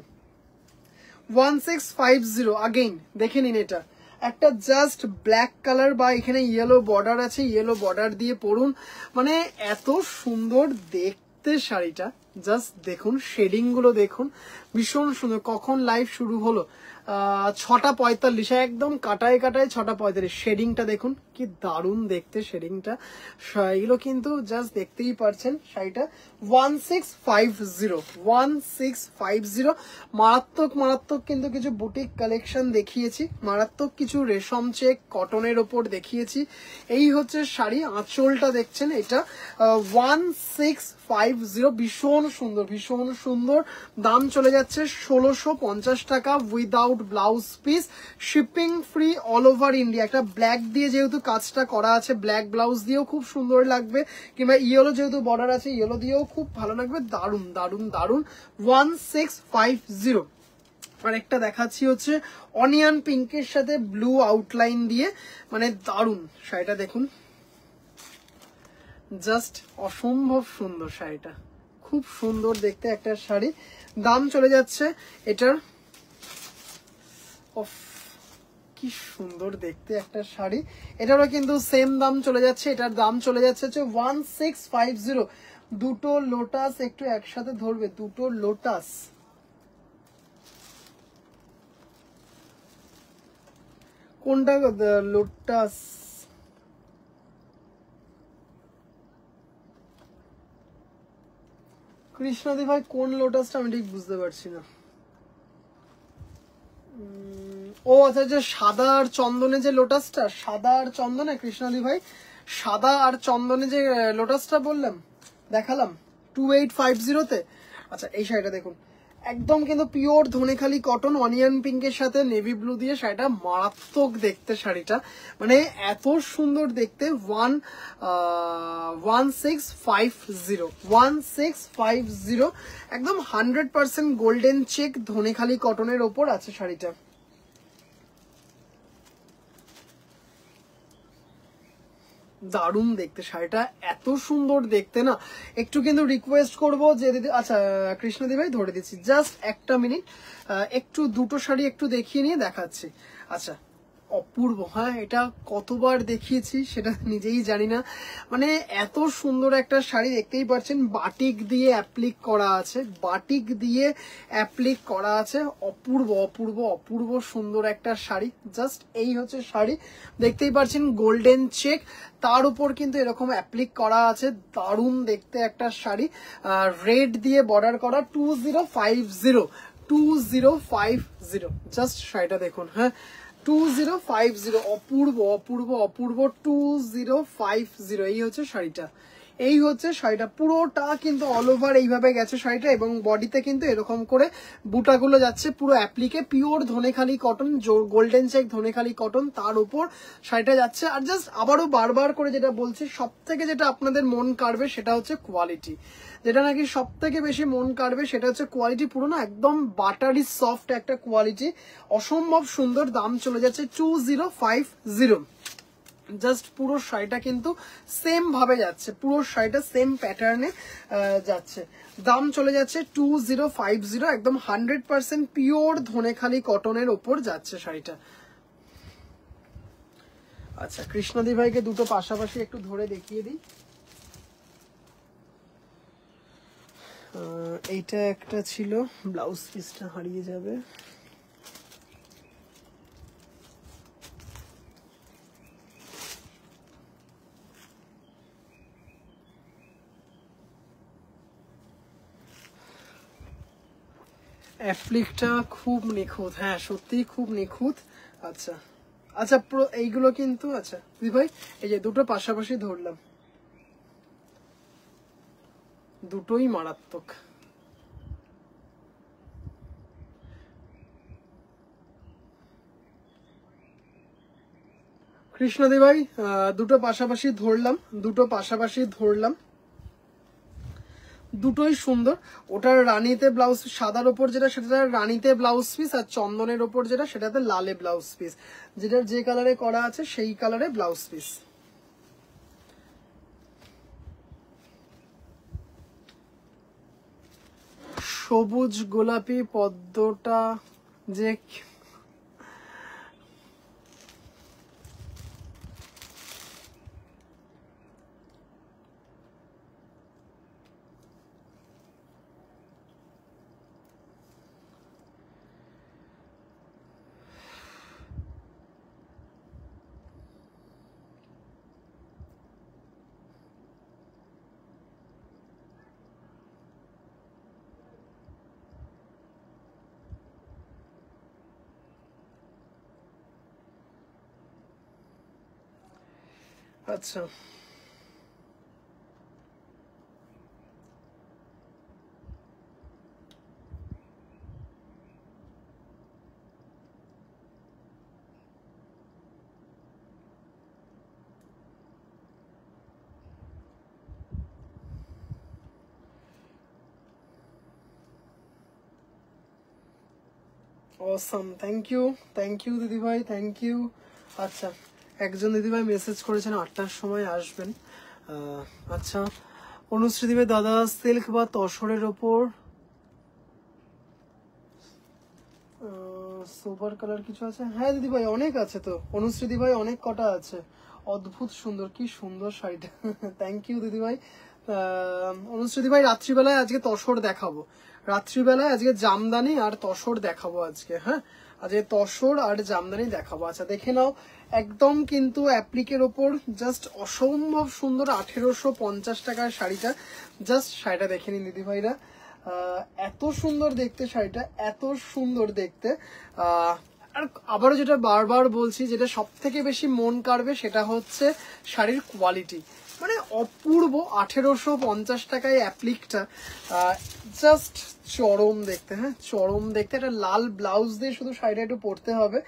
1650 আগেইন দেখে নিন। এটা একটা জাস্ট ব্ল্যাক কালার বা এখানে ইয়েলো বর্ডার আছে, ইয়েলো বর্ডার দিয়ে পরুন, মানে এত সুন্দর দেখতে শাড়িটা। জাস্ট দেখুন শেডিং গুলো দেখুন, ভীষণ সুন্দর। কখন লাইভ শুরু হলো? 6:45, একদম কাটায় কাটায় 6:45। শেডিংটা দেখুন কি দারুণ দেখতে শেডিংটা। এগুলো কিন্তু জাস্ট দেখতেই পারছেন শাড়িটা। 1650, 1650, মারাত্মক মারাত্মক কিন্তু কিছু বুটিক কালেকশন দেখিয়েছি, মারাত্মক কিছু রেশম চেক কটনের ওপর দেখিয়েছি। এই হচ্ছে শাড়ি, আঁচলটা দেখছেন এটা 1650, ভীষণ সুন্দর ভীষণ সুন্দর। দাম চলে যাচ্ছে 1650 টাকা without blouse piece, shipping free all over India. একটা ব্ল্যাক দিয়ে যেহেতু কাজটা করা আছে, ব্ল্যাক ব্লাউজ দিয়েও খুব সুন্দর লাগবে, কিংবা ইয়েলো যেহেতু বর্ডার আছে, ইয়েলো দিয়েও খুব ভালো লাগবে। দারুন দারুন দারুন। 1650। আর একটা দেখাচ্ছি হচ্ছে অনিয়ন পিঙ্কের সাথে ব্লু আউটলাইন দিয়ে, মানে দারুন শাড়িটা দেখুন, জাস্ট অসম্ভব সুন্দর শাড়িটা, খুব সুন্দর দেখতে একটা শাড়ি। দাম চলে যাচ্ছে এটার, কি সুন্দর দেখতে একটা শাড়ি। এটারও কিন্তু সেম দাম চলে যাচ্ছে, এটার দাম চলে যাচ্ছে 1650। দুটো লোটাস একটু একসাথে ধরবে, দুটো লোটাস, কোনটা লোটাস? কৃষ্ণদি ভাই কোন লোটাসটা আমি ঠিক বুঝতে পারছি না। ও আচ্ছা, যে সাদা আর চন্দনে যে লোটাসটা, সাদা আর চন্দনে কৃষ্ণদি ভাই, সাদা আর চন্দনে যে লোটাসটা বললাম, দেখালাম 2850-তে। আচ্ছা এই শাড়িটা দেখুন, একদম কিন্তু পিওর ধনেখালি কটন, অনিয়ন পিঙ্কের সাথে নেভি ব্লু দিয়ে শাড়িটা, মারাত্মক দেখতে শাড়িটা, মানে এত সুন্দর দেখতে। 1650, একদম 100% গোল্ডেন চেক ধনেখালি কটনের ওপর আছে শাড়িটা। দারুণ দেখতে শাড়িটা, এত সুন্দর দেখতে না। একটু কিন্তু রিকোয়েস্ট করব যে দিদি, আচ্ছা কৃষ্ণদি ভাই ধরে দিচ্ছি, জাস্ট একটা মিনিট, একটু দুটো শাড়ি একটু দেখিয়ে নিয়ে দেখাচ্ছি। আচ্ছা অপূর্ব, হ্যাঁ এটা কতবার দেখিয়েছি সেটা নিজেই জানি না, মানে এত সুন্দর একটা শাড়ি দেখতেই পাচ্ছেন, বাটিক দিয়ে অ্যাপ্লিক করা আছে, বাটিক দিয়ে অ্যাপ্লিক করা আছে, অপূর্ব অপূর্ব অপূর্ব সুন্দর একটা শাড়ি। জাস্ট এই হচ্ছে শাড়ি, দেখতেই পাচ্ছেন গোল্ডেন চেক, তার উপর কিন্তু এরকম অ্যাপ্লিক করা আছে, দারুণ দেখতে একটা শাড়ি, রেড দিয়ে বর্ডার করা। 2050, জাস্ট শাড়িটা দেখুন। হ্যাঁ 2050, অপূর্ব অপূর্ব অপূর্ব 2050। এই হচ্ছে শাড়িটা, এই হচ্ছে শাড়িটা, পুরোটা কিন্তু অল ওভার এইভাবে গেছে শাড়িটা, এবং বডিতে কিন্তু এরকম করে বুটাগুলো যাচ্ছে পুরো applique, pure Dhanekhali cotton, golden check Dhanekhali cotton, তার উপর শাড়িটা যাচ্ছে। আর জাস্ট আবারও বারবার করে যেটা বলছি, সব থেকে যেটা আপনাদের মন কাড়বে সেটা হচ্ছে কোয়ালিটি, যেটা নাকি সব থেকে বেশি মন কাড়বে সেটা হচ্ছে কোয়ালিটি। পুরো না একদম বাটারি সফট একটা কোয়ালিটি, অসম্ভব সুন্দর। দাম চলে যাচ্ছে 2050। জাস্ট পুরো শাড়িটা কিন্তু সেম ভাবে যাচ্ছে, পুরো শাড়িটা সেম প্যাটার্নে যাচ্ছে। দাম চলে যাচ্ছে 2050, একদম 100% পিওর ধনেখালি কটনের ওপর যাচ্ছে শাড়িটা। আচ্ছা কৃষ্ণদি ভাইকে দুটো পাশাপাশি একটু ধরে দেখিয়ে দিই। এইটা একটা ছিল, ব্লাউজ পিসটা হারিয়ে যাবে। অ্যাপ্লিকটা খুব নিখুঁত, হ্যাঁ সত্যি খুব নিখুঁত। আচ্ছা আচ্ছা, এইগুলো কিন্তু আচ্ছা দিদি ভাই, এই যে দুটো পাশাপাশি ধরলাম, দুটোই মারাত্মক। কৃষ্ণদি ভাই দুটো পাশাপাশি ধরলাম, দুটো পাশাপাশি ধরলাম, দুটোই সুন্দর। ওটার রানীতে ব্লাউজ, সাদার ওপর যেটা সেটা রানীতে ব্লাউজ পিস, আর চন্দনের ওপর যেটা সেটাতে লালে ব্লাউজ পিস, যেটার যে কালারে করা আছে সেই কালারে ব্লাউজ পিস। সবুজ গোলাপি পদ্মটা যে আচ্ছা অসাম, থ্যাংক ইউ দিদি ভাই, থ্যাংক ইউ। আচ্ছা একজন দিদি ভাই মেসেজ করেছেন 8টার সময় আসবেন। আচ্ছা অনুশ্রী ভাই, দাদা সিল্ক বা তসরের ওপর সোবার কালার কিছু আছে? হ্যাঁ দিদি ভাই অনেক আছে তো, অনুশ্রী ভাই অনেক কটা আছে, অদ্ভুত সুন্দর, কি সুন্দর শাড়িটা। থ্যাংক ইউ দিদি ভাই। অনুশ্রী ভাই রাত্রিবেলায় আজকে তসর দেখাবো, রাত্রিবেলায় আজকে জামদানি আর তসর দেখাবো আজকে, হ্যাঁ আজকে তসর আর জামদানি দেখাবো। আচ্ছা দেখে নাও, একদম কিন্তু অ্যাপ্লিকের ওপর জাস্ট অসম্ভব সুন্দর 1850 টাকার শাড়িটা, জাস্ট শাড়িটা দেখে নিন দিদি ভাইরা, এত সুন্দর দেখতে শাড়িটা, এত সুন্দর দেখতে। আর আবারও যেটা বারবার বলছি, যেটা সব থেকে বেশি মন কাড়বে সেটা হচ্ছে শাড়ির কোয়ালিটি, মানে অপূর্ব। 1850 টাকায় অ্যাপ্লিকটা জাস্ট চরম দেখতে, হ্যাঁ চরম দেখতে। একটা লাল ব্লাউজ দিয়ে শুধু শাড়িটা একটু পরতে হবে,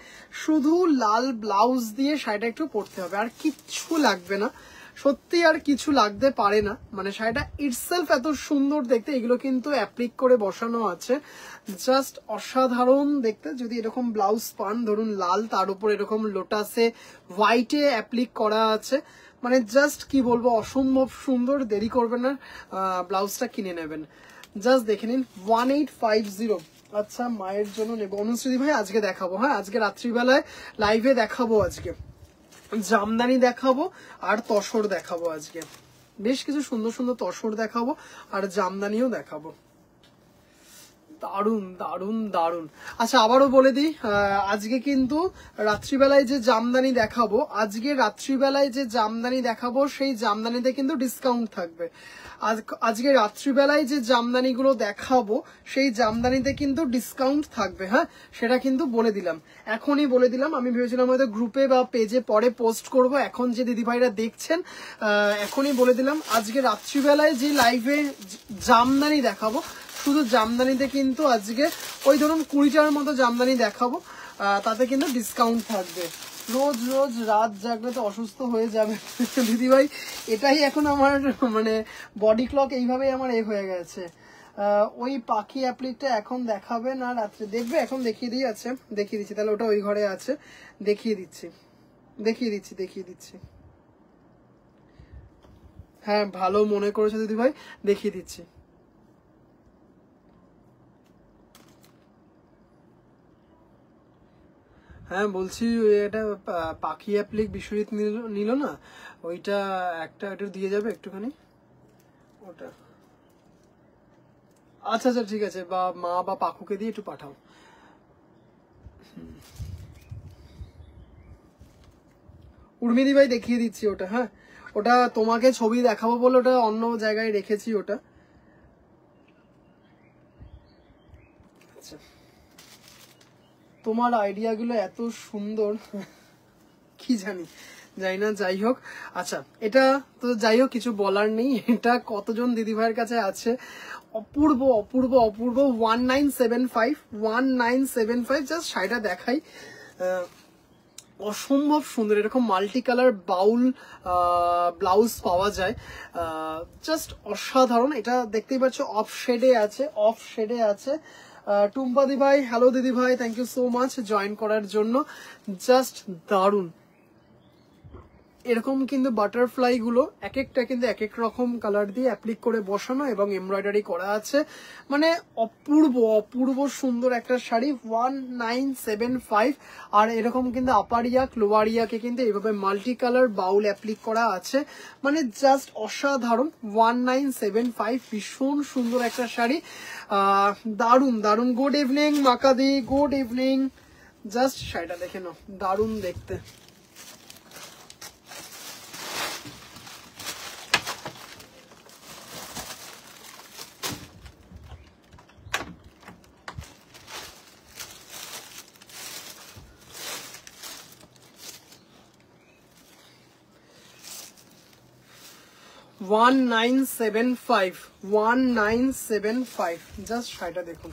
শুধু লাল ব্লাউজ দিয়ে শাড়িটা একটু পরতে হবে, আর কিচ্ছু লাগবে না, সত্যি আর কিছু লাগতে পারে না। মানে শাড়িটা ইটসেলফ এত সুন্দর দেখতে, এগুলো কিন্তু অ্যাপ্লিক করে বসানো আছে, জাস্ট অসাধারণ দেখতে। যদি এরকম ব্লাউজ পান, ধরুন লাল, তার উপর এরকম লোটাসে হোয়াইটে অ্যাপ্লিক করা আছে, মানে জাস্ট কি বলবো, অসম্ভব সুন্দর। দেরি করবেন না, ব্লাউজটা কিনে নেবেন। জাস্ট দেখে নিন 1850। আচ্ছা মায়ের জন্য নেবো, অনুশ্রী ভাই আজকে দেখাবো, হ্যাঁ আজকে রাত্রিবেলায় লাইভে দেখাবো, আজকে জামদানি দেখাবো আর তসর দেখাবো, আজকে বেশ কিছু সুন্দর সুন্দর তসর দেখাবো আর জামদানিও দেখাবো। দারুন দারুন দারুন। আচ্ছা আবারও বলে দিই, আজকে কিন্তু রাত্রিবেলায় যে জামদানি দেখাবো, আজকে রাত্রিবেলায় যে জামদানি দেখাবো সেই জামদানিতে কিন্তু ডিসকাউন্ট থাকবে। আজকে রাত্রিবেলায় যে জামদানিগুলো দেখাবো সেই জামদানিতে কিন্তু ডিসকাউন্ট থাকবে, হ্যাঁ সেটা কিন্তু বলে দিলাম, এখনই বলে দিলাম। আমি ভেবেছিলাম হয়তো গ্রুপে বা পেজে পরে পোস্ট করব, এখন যে দিদিভাইরা দেখছেন এখনই বলে দিলাম। আজকে রাত্রিবেলায় যে লাইভে জামদানি দেখাবো, শুধু জামদানিতে কিন্তু আজকে ওই ধরুন 20টার মতো জামদানি দেখাবো, তাতে কিন্তু ডিসকাউন্ট থাকবে। রোজ রোজ রাত জাগলে তো অসুস্থ হয়ে যাবে দিদিভাই, এটাই এখন আমার মানে বডি ক্লক এইভাবেই আমার হয়ে গেছে। ওই পাখি অ্যাপ্লিকটা এখন দেখাবে না রাত্রে, দেখবে এখন দেখিয়ে দিয়ে আছে, দেখিয়ে দিচ্ছি তাহলে, ওটা ওই ঘরে আছে, দেখিয়ে দিচ্ছি দেখিয়ে দিচ্ছি দেখিয়ে দিচ্ছি। হ্যাঁ ভালো মনে করেছো দিদিভাই, দেখিয়ে দিচ্ছি। হ্যাঁ বলছি, এটা পাখি অ্যাপ্লিক বিশ্বজিৎ নিল না, ওইটা একটা দিয়ে যাবে একটুখানি, ওটা আচ্ছা আচ্ছা ঠিক আছে, বা মা বা পাকুকে দিয়ে একটু পাঠাও। উর্মিদি ভাই দেখিয়ে দিচ্ছি ওটা, হ্যাঁ ওটা তোমাকে ছবি দেখাবো বলে ওটা অন্য জায়গায় রেখেছি ওটা। আচ্ছা তোমার আইডিয়া গুলো এত সুন্দর কি জানি না, যাই হোক। আচ্ছা এটা তো যাই হোক, কিছু বলার নেই। এটা কতজন দিদিভাইয়ের কাছে আছে, অপূর্ব অপূর্ব অপূর্ব। 1975 1975, জাস্ট শাড়িটা দেখাই, অসম্ভব সুন্দর। এরকম মাল্টি কালার বাউল ব্লাউজ পাওয়া যায়, জাস্ট অসাধারণ। এটা দেখতেই পাচ্ছ অফ শেডে আছে, অফ শেডে আছে। টুম্পা দি ভাই, হ্যালো দিদি ভাই, thank you so much join করার জন্য, জাস্ট দারুণ। এরকম কিন্তু বাটারফ্লাই গুলো এক একটা কিন্তু এক এক রকম কালার দিয়ে অ্যাপ্লিক করে বসানো এবং এমব্রয়ডারি করা আছে, মানে অপূর্ব অপূর্ব সুন্দর একটা শাড়ি। 1975। আর এরকম কিন্তু আপার ইয়াক লোয়ার ইয়াকে কিন্তু এইভাবে মাল্টি কালার বাউল অ্যাপ্লিক করা আছে, মানে জাস্ট অসাধারণ। 1975, ভীষণ সুন্দর একটা শাড়ি, দারুণ দারুণ। গুড ইভিনিং মাকাদি, গুড ইভিনিং। জাস্ট শাড়িটা দেখে নাও, দারুণ দেখতে। $1975 জাস্ট শাড়িটা দেখুন,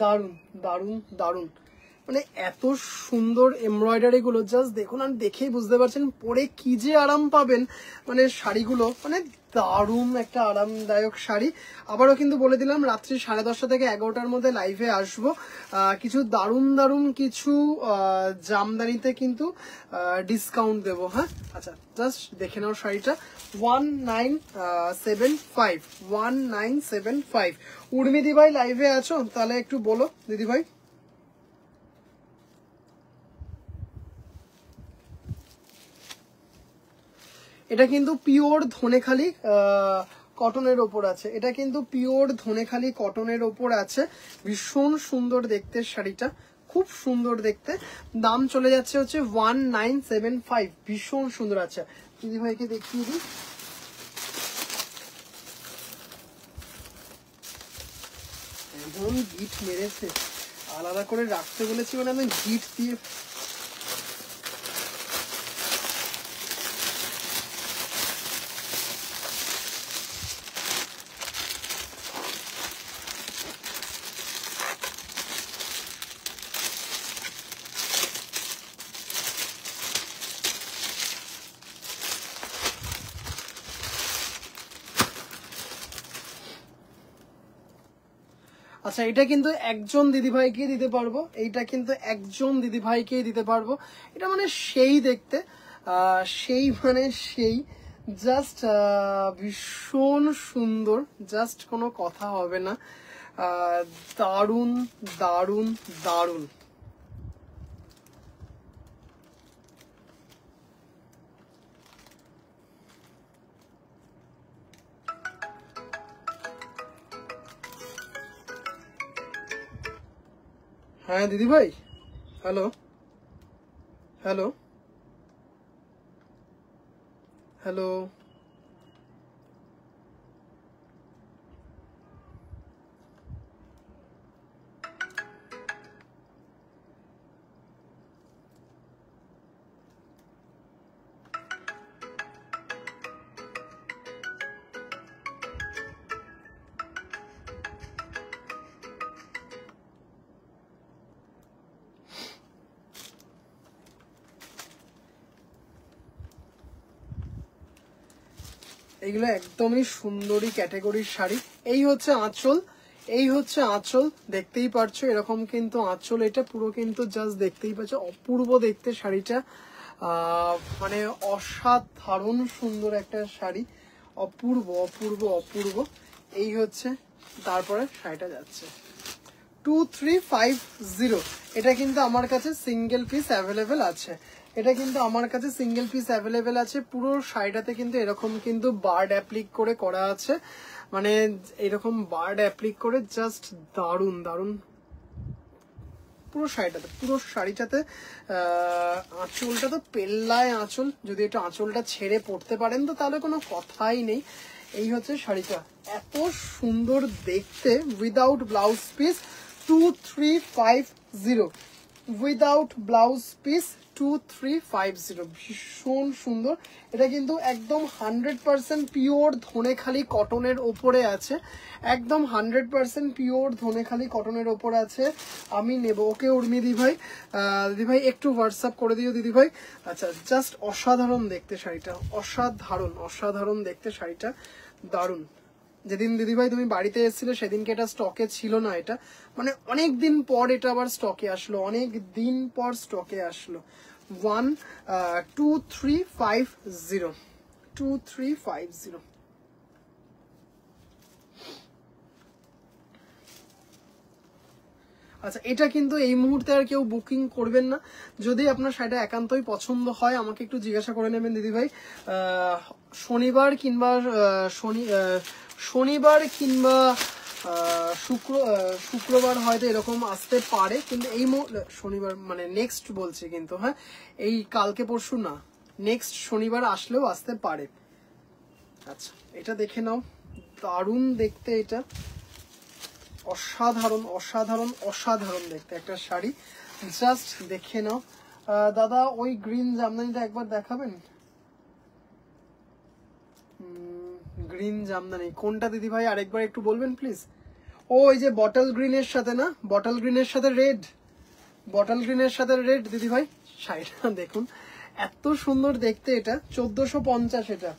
দারুন দারুন দারুন, মানে এত সুন্দর এমব্রয়ডারি গুলো জাস্ট দেখুন, আর দেখেই বুঝতে পারছেন পরে কি যে আরাম পাবেন, মানে শাড়িগুলো মানে দারুণ একটা আরামদায়ক শাড়ি। আবারও কিন্তু বলে দিলাম রাত্রি 10:30 থেকে 11টার মধ্যে লাইভে আসবো, কিছু দারুণ দারুণ কিছু জামদানিতে কিন্তু ডিসকাউন্ট দেবো, হ্যাঁ। আচ্ছা জাস্ট দেখে নাও শাড়িটা, 1975। উর্মি দি ভাই লাইভে আছো? তাহলে একটু বলো দিদি ভাই। এটা কিন্তু পিওর ধনেখালি কটনের ওপর আছে, এটা কিন্তু পিওর ধনেখালি কটনের ওপর আছে, ভীষণ সুন্দর দেখতে শাড়িটা, খুব সুন্দর দেখতে। দাম চলে যাচ্ছে হচ্ছে 1975, ভীষণ সুন্দর আছে। দিদি ভাইকে দেখিয়ে দিই, একদম গিট মেরেছে, আলাদা করে রাখতে বলেছি মানে আমি গিট দিয়ে। আচ্ছা এটা কিন্তু একজন দিদিভাইকে দিতে পারবো, এইটা কিন্তু একজন দিদিভাইকে দিতে পারবো। এটা মানে সেই দেখতে, সেই মানে সেই, জাস্ট ভীষণ সুন্দর, জাস্ট কোনো কথা হবে না, দারুণ দারুণ দারুণ। হ্যাঁ দিদি ভাই, হ্যালো হ্যালো হ্যালো। এইগুলো একদমই সুন্দরী ক্যাটাগরির শাড়ি। এই হচ্ছে আঁচল, এই হচ্ছে আঁচল, দেখতেই পারছো এরকম কিন্তু আঁচল, এটা পুরো কিন্তু জাস্ট দেখতেই পাচ্ছ, অপূর্ব দেখতে শাড়িটা, মানে অসাধারণ সুন্দর একটা শাড়ি, অপূর্ব অপূর্ব অপূর্ব। এই হচ্ছে, তারপরে শাড়িটা যাচ্ছে 2350। এটা কিন্তু আমার কাছে সিঙ্গেল পিস অ্যাভেলেবেল আছে, এটা কিন্তু আমার কাছে সিঙ্গেল পিস অ্যাভেলেবেল আছে। পুরো শাড়িটাতে কিন্তু এরকম কিন্তু বার্ড অ্যাপ্লিক করে করা আছে, মানে এরকম বার্ড অ্যাপ্লিক করে জাস্ট দারুন দারুন পুরো শাড়িটাতে আঁচলটা তো পেল্লায় আঁচল, যদি একটু আঁচলটা ছেড়ে পড়তে পারেন তো তাহলে কোনো কথাই নেই। এই হচ্ছে শাড়িটা, এত সুন্দর দেখতে, without blouse piece 2350, without blouse piece 2350, ভীষণ সুন্দর। এটা কিন্তু একদম 100% পিওর ধনেখালি কটনের ওপরে আছে, একদম 100% পিওর ধনেখালি কটনের ওপর আছে। আমি নেব। ওকে উর্মি ভাই, দিদি ভাই একটু হোয়াটসঅ্যাপ করে দিও দিদি ভাই। আচ্ছা, জাস্ট অসাধারণ দেখতে শাড়িটা, অসাধারণ অসাধারণ দেখতে শাড়িটা, দারুণ। যেদিন দিদিভাই তুমি বাড়িতে এসেছিলে সেদিনকে এটা স্টকে ছিল না, এটা মানে অনেক দিন পর এটা আবার স্টকে আসলো, অনেক দিন পর স্টকে আসলো। 2350। আচ্ছা, এটা কিন্তু এই মুহূর্তে আর কেউ বুকিং করবেন না। যদি আপনার শাড়িটা একান্তই পছন্দ হয় আমাকে একটু জিজ্ঞাসা করে নেবেন দিদিভাই। শনিবার কিংবা শুক্রবার হয়তো এরকম আসতে পারে, কিন্তু এই শনিবার মানে নেক্সট বলছি কিন্তু, হ্যাঁ এই কালকে পরশু না, নেক্সট শনিবার আসলেও আসতে পারে। আচ্ছা, এটা দেখে নাও, দারুণ দেখতে, এটা অসাধারণ অসাধারণ অসাধারণ দেখতে একটা শাড়ি, জাস্ট দেখে নাও। দাদা ওই গ্রিন জামদানিটা একবার দেখাবেন? গ্রিন জামদানি কোনটা দিদি ভাই আরেকবার একটু বলবেন প্লিজ? ও ওই যে বটল গ্রিনের সাথে না, বটল গ্রিনের সাথে রেড, বটল গ্রিনের সাথে রেড দিদি ভাই। শাড়িটা দেখুন এত সুন্দর দেখতে, এটা 1450, এটা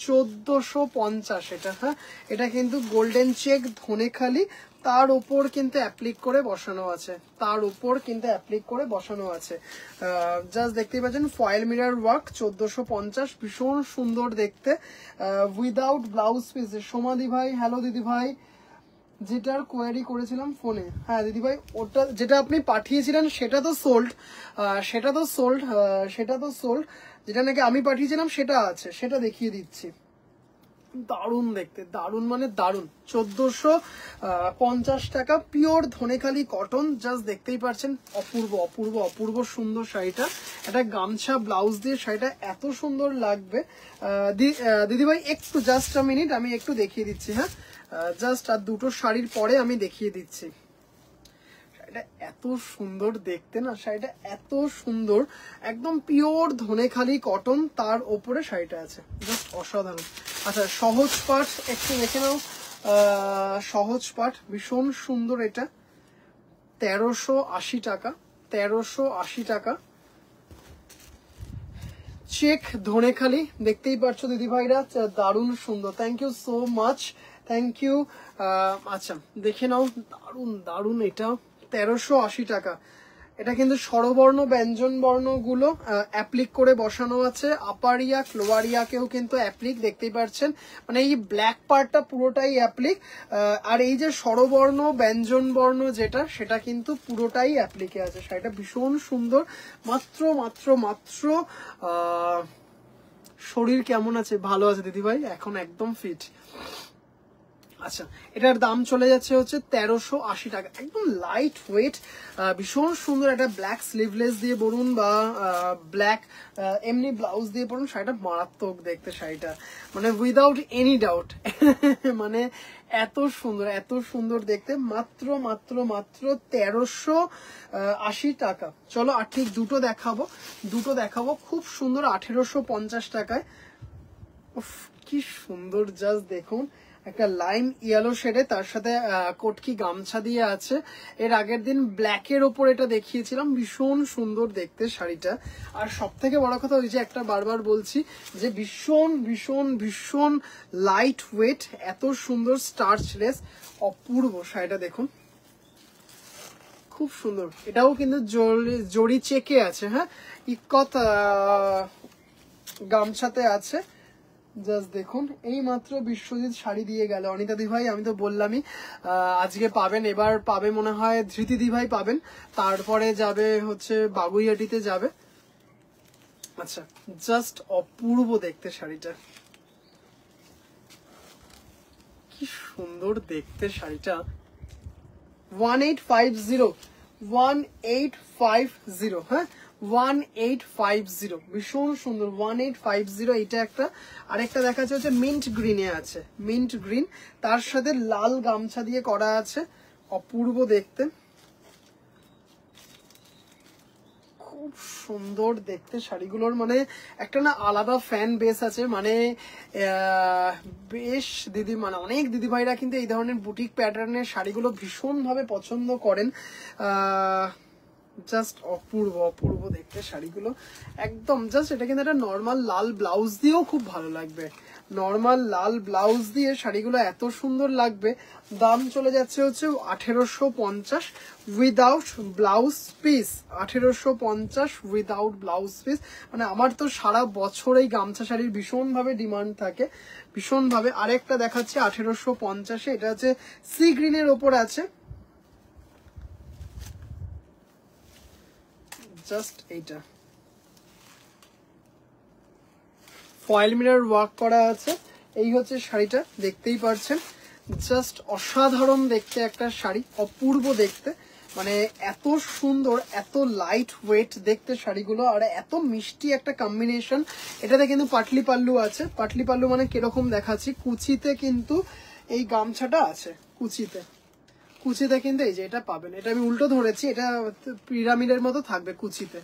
1450 এটা, হ্যাঁ এটা কিন্তু গোল্ডেন চেক ধনেখালি, তার উপর কিন্তু অ্যাপ্লিক করে বসানো আছে, তার উপর কিন্তু অ্যাপ্লিক করে বসানো আছে। জাস্ট দেখতেই পাচ্ছেন ফয়েল মিরর ওয়ার্ক, 1450, ভীষণ সুন্দর দেখতে, উইদাউট ব্লাউজ পিস। সোমাদি ভাই হ্যালো দিদি ভাই, যেটার কোয়ারি করেছিলাম ফোনে, হ্যাঁ দিদি ভাই ওটা যেটা আপনি পাঠিয়েছিলেন সেটা তো সোল্ড, সেটা তো সোল্ড, যেটা নাকি আমি পাঠিয়েছিলাম সেটা আছে, সেটা দেখিয়ে দিচ্ছি। দারুণ দেখতে, দারুণ মানে দারুণ, 1450 টাকা, পিওর ধনেখালি কটন, জাস্ট দেখতেই পাচ্ছেন, অপূর্ব অপূর্ব অপূর্ব সুন্দর শাড়িটা। একটা গামছা ব্লাউজ দিয়ে শাড়িটা এত সুন্দর লাগবে। দিদিভাই একটু জাস্ট আ মিনিট, আমি একটু দেখিয়ে দিচ্ছি, হ্যাঁ জাস্ট আর দুটো শাড়ির পরে আমি দেখিয়ে দিচ্ছি। শাড়িটা এত সুন্দর দেখতে না, শাড়িটা এত সুন্দর, একদম পিওর ধনেখালি কটন, তার ওপরে শাড়িটা আছে, জাস্ট অসাধারণ। আচ্ছা, সহজ পাঠ একটু দেখে নাও, সহজ পাঠ ভীষণ সুন্দর, এটা 1380 টাকা, 1380 টাকা, চেক ধনেখালি, দেখতেই পাচ্ছ দিদি ভাইরা, দারুণ সুন্দর, thank you so much, thank you. আচ্ছা দেখে নাও, দারুণ দারুণ, এটা 1380 টাকা। এটা কিন্তু স্বরবর্ণ ব্যঞ্জন বর্ণগুলো অ্যাপ্লিক করে বসানো আছে, আপারিয়া ক্লোয়ারিয়াকেও কিন্তু অ্যাপ্লিক, দেখতেই পাচ্ছেন, মানে এই ব্ল্যাক পার্টটা পুরোটাই অ্যাপ্লিক, আর এই যে স্বরবর্ণ ব্যঞ্জন বর্ণ যেটা, সেটা কিন্তু পুরোটাই অ্যাপ্লিকে আছে। শাড়িটা ভীষণ সুন্দর, মাত্র মাত্র মাত্র শরীর কেমন আছে? ভালো আছে দিদিভাই, এখন একদম ফিট। আচ্ছা, এটার দাম চলে যাচ্ছে হচ্ছে 1380 টাকা, একদম লাইট ওয়েট, ভীষণ সুন্দর, একটা ব্ল্যাক স্লিভলেস দিয়ে পরুন বা ব্ল্যাক এমনি ব্লাউজ দিয়ে পরুন, শাড়িটা মারাত্মক দেখতে, শাড়িটা মানে উইদাউট এনি ডাউট, মানে এত সুন্দর এত সুন্দর দেখতে, মাত্র মাত্র মাত্র 1380 টাকা। চলো আর ঠিক দুটো দেখাবো খুব সুন্দর 1850 টাকায়। উফ কি সুন্দর, জাস্ট দেখুন, একটা লাইম ইয়েলো শেডে, তার সাথে কটকি গামছা দিয়ে আছে। এর আগের দিন ব্ল্যাকের ওপর এটা দেখিয়েছিলাম, ভীষণ সুন্দর দেখতে শাড়িটা। আর সব থেকে বড় কথা, ওই যে একটা বারবার বলছি যে ভীষণ ভীষণ ভীষণ লাইট ওয়েট, এত সুন্দর স্টার্চলেস, অপূর্ব শাড়িটা দেখুন, খুব সুন্দর। এটাও কিন্তু জরি চেকে আছে, হ্যাঁ ইকত গামছাতে আছে, জাস্ট দেখুন। এই মাত্র বিশ্বজিৎ শাড়ি দিয়ে গেল, অনিতা দি ভাই আমি তো বললামই আজকে পাবেন, এবার পাবে মনে হয় ধৃতি দি ভাই পাবেন, তারপরে যাবে হচ্ছে বাগুইয়াটিতে যাবে। আচ্ছা, জাস্ট অপূর্ব দেখতে শাড়িটা, কি সুন্দর দেখতে শাড়িটা। 1850, 1850, হ্যাঁ 1850, ভীষণ সুন্দর 1850। এটা একটা, আরেকটা দেখা যাচ্ছে মিন্ট গ্রিনে আছে, মিন্ট গ্রিন, তার সাথে লাল গামছা দিয়ে করা আছে, অপূর্ব দেখতে, খুব সুন্দর দেখতে শাড়িগুলোর। মানে একটা না আলাদা ফ্যান বেস আছে, মানে বেশ দিদি, মানে অনেক দিদিভাইরা কিন্তু এই ধরনের বুটিক প্যাটার্নের শাড়িগুলো ভীষণভাবে পছন্দ করেন। জাস্ট অপূর্ব অপূর্ব দেখতে শাড়িগুলো একদম। জাস্ট এটা কিন্তু একটা নর্মাল লাল ব্লাউজ দিয়েও খুব ভালো লাগবে, নর্মাল লাল ব্লাউজ দিয়ে শাড়িগুলো এত সুন্দর লাগবে। দাম চলে যাচ্ছে হচ্ছে 1850 without blouse piece, 1850 without blouse piece. মানে আমার তো সারা বছর এই গামছা শাড়ির ভীষণভাবে ডিমান্ড থাকে, ভীষণভাবে। আরেকটা দেখাচ্ছে 1850, এটা হচ্ছে সি গ্রিনের ওপর আছে, জাস্ট এইটা ফয়েল মিরর ওয়ার্ক করা আছে। এই হচ্ছে শাড়িটা, দেখতেই পারছেন, জাস্ট অসাধারণ দেখতে একটা শাড়ি, অপূর্ব দেখতে। মানে এত সুন্দর, এত লাইট ওয়েট দেখতে শাড়িগুলো, আর এত মিষ্টি একটা কম্বিনেশন। এটাতে কিন্তু পাটলি পাল্লু আছে, পাটলি পাল্লু মানে কিরকম দেখাচ্ছি, কুচিতে কিন্তু এই গামছাটা আছে, কুচিতে, কুচিতে কিন্তু এই যে এটা পাবেন, এটা আমি উল্টো ধরেছি, এটা পিরামিডের মতো থাকবে কুচিতে।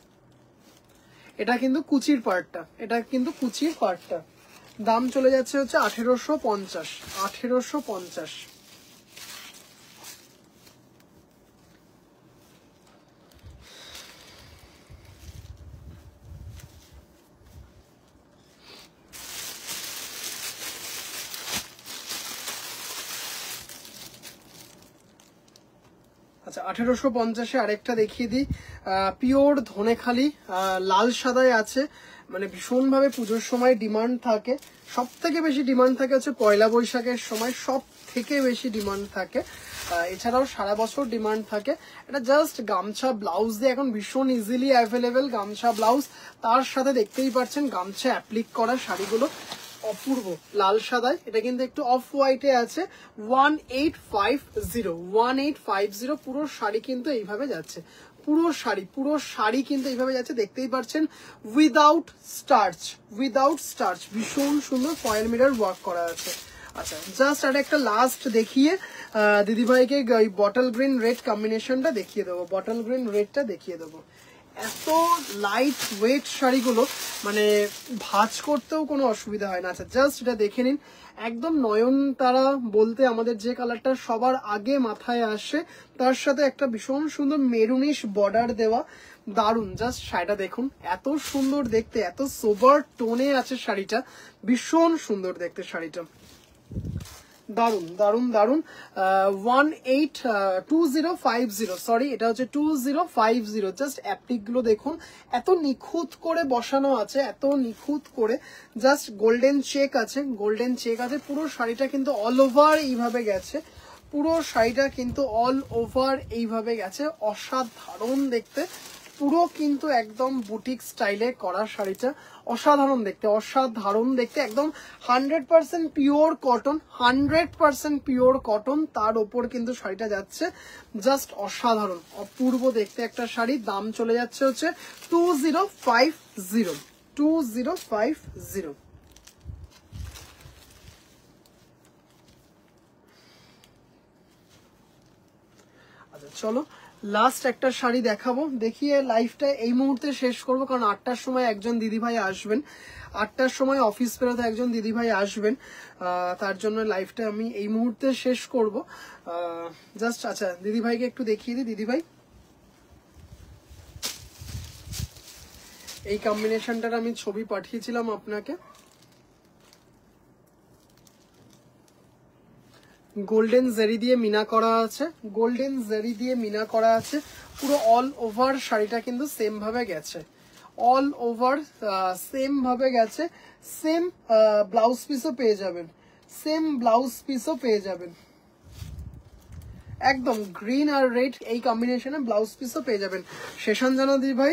এটা কিন্তু কুচির পার্টটা, এটা কিন্তু কুচির পার্টটা। দাম চলে যাচ্ছে হচ্ছে 1850, 1850। আচ্ছা 1850-এ আরেকটা দেখিয়ে দিই, পিওর ধনেখালি, লাল সাদায় আছে। মানে ভীষণভাবে পুজোর সময় ডিমান্ড থাকে, সব থেকে বেশি ডিমান্ড থাকে হচ্ছে পয়লা বৈশাখের সময়, সব থেকে বেশি ডিমান্ড থাকে। এছাড়াও সারা বছর ডিমান্ড থাকে। এটা জাস্ট গামছা ব্লাউজ দিয়ে এখন ভীষণ ইজিলি অ্যাভেলেবেল, গামছা ব্লাউজ, তার সাথে দেখতেই পাচ্ছেন গামছা অ্যাপ্লিক করা শাড়িগুলো অপূর্ব লাল সাদায়। এটা কিন্তু একটু অফ হোয়াইটে আছে। 1850, 1850 পুরো শাড়ি কিন্তু এইভাবে যাচ্ছে, পুরো শাড়ি কিন্তু এইভাবে যাচ্ছে, দেখতেই পাচ্ছেন, উইদাউট স্টার্চ, উইদাউট স্টার্চ, ভীষণ সুন্দর ফয়েল মিরর ওয়ার্ক করা আছে। আচ্ছা জাস্ট আর একটা লাস্ট দেখিয়ে দিদিভাইকে ওই বটল গ্রিন রেড কম্বিনেশনটা দেখিয়ে দেবো, বটল গ্রিন রেডটা দেখিয়ে দেবো। এত লাইট ওয়েট শাড়িগুলো, মানে ভাঁজ করতেও কোনো অসুবিধা হয় না। আচ্ছা জাস্ট এটা দেখে নিন, একদম নয়নতারা বলতে আমাদের যে কালারটা সবার আগে মাথায় আসে, তার সাথে একটা ভীষণ সুন্দর মেরুনিশ বর্ডার দেওয়া, দারুন। জাস্ট শাড়িটা দেখুন, এত সুন্দর দেখতে, এত সোবার টোনে আছে শাড়িটা, ভীষণ সুন্দর দেখতে শাড়িটা, দারুন দারুন দারুন। 2050, সরি এটা হচ্ছে 2050। জাস্ট অ্যাপ্লিক গুলো দেখুন, এত নিখুঁত করে বসানো আছে, এত নিখুঁত করে। জাস্ট গোল্ডেন চেক আছে, গোল্ডেন চেক আছে, পুরো শাড়িটা কিন্তু অল ওভার এইভাবে গেছে, পুরো শাড়িটা কিন্তু অল ওভার এইভাবে গেছে, অসাধারণ দেখতে, পুরো কিন্তু একদম বুটিক স্টাইলে করা শাড়িটা, অসাধারণ দেখতে, অসাধারণ দেখতে, একদম 100% পিওর কটন, 100% পিওর কটন, তার ওপর কিন্তু শাড়িটা যাচ্ছে, জাস্ট অসাধারণ অপূর্ব দেখতে একটা শাড়ি। দাম চলে যাচ্ছে হচ্ছে 2050, 2050। আচ্ছা চলো লাস্ট একটা শাড়ি দেখাবো, দেখিয়ে লাইফটা এই মুহূর্তে শেষ করব, কারণ 8টার সময় একজন দিদিভাই আসবেন, 8টার সময় অফিস বেরোতে একজন দিদিভাই আসবেন, তার জন্য লাইফটা আমি এই মুহূর্তে শেষ করব। জাস্ট আচ্ছা দিদিভাইকে একটু দেখিয়ে দিই। দিদিভাই এই কম্বিনেশনটার আমি ছবি পাঠিয়েছিলাম আপনাকে, গোল্ডেন জারি দিয়ে মিনা করা আছে, গোল্ডেন জারি দিয়ে মিনা করা আছে, পুরো অল ওভার শাড়িটা কিন্তু সেম ভাবে গেছে, অল ওভার সেম ভাবে গেছে, সেম ব্লাউজ পিসও পেয়ে যাবেন, সেম ব্লাউজ পিসও পেয়ে যাবেন, একদম গ্রিন আর রেড এই কম্বিনেশনে ব্লাউজ পিসও পেয়ে যাবেন। শেষান জানা দি ভাই,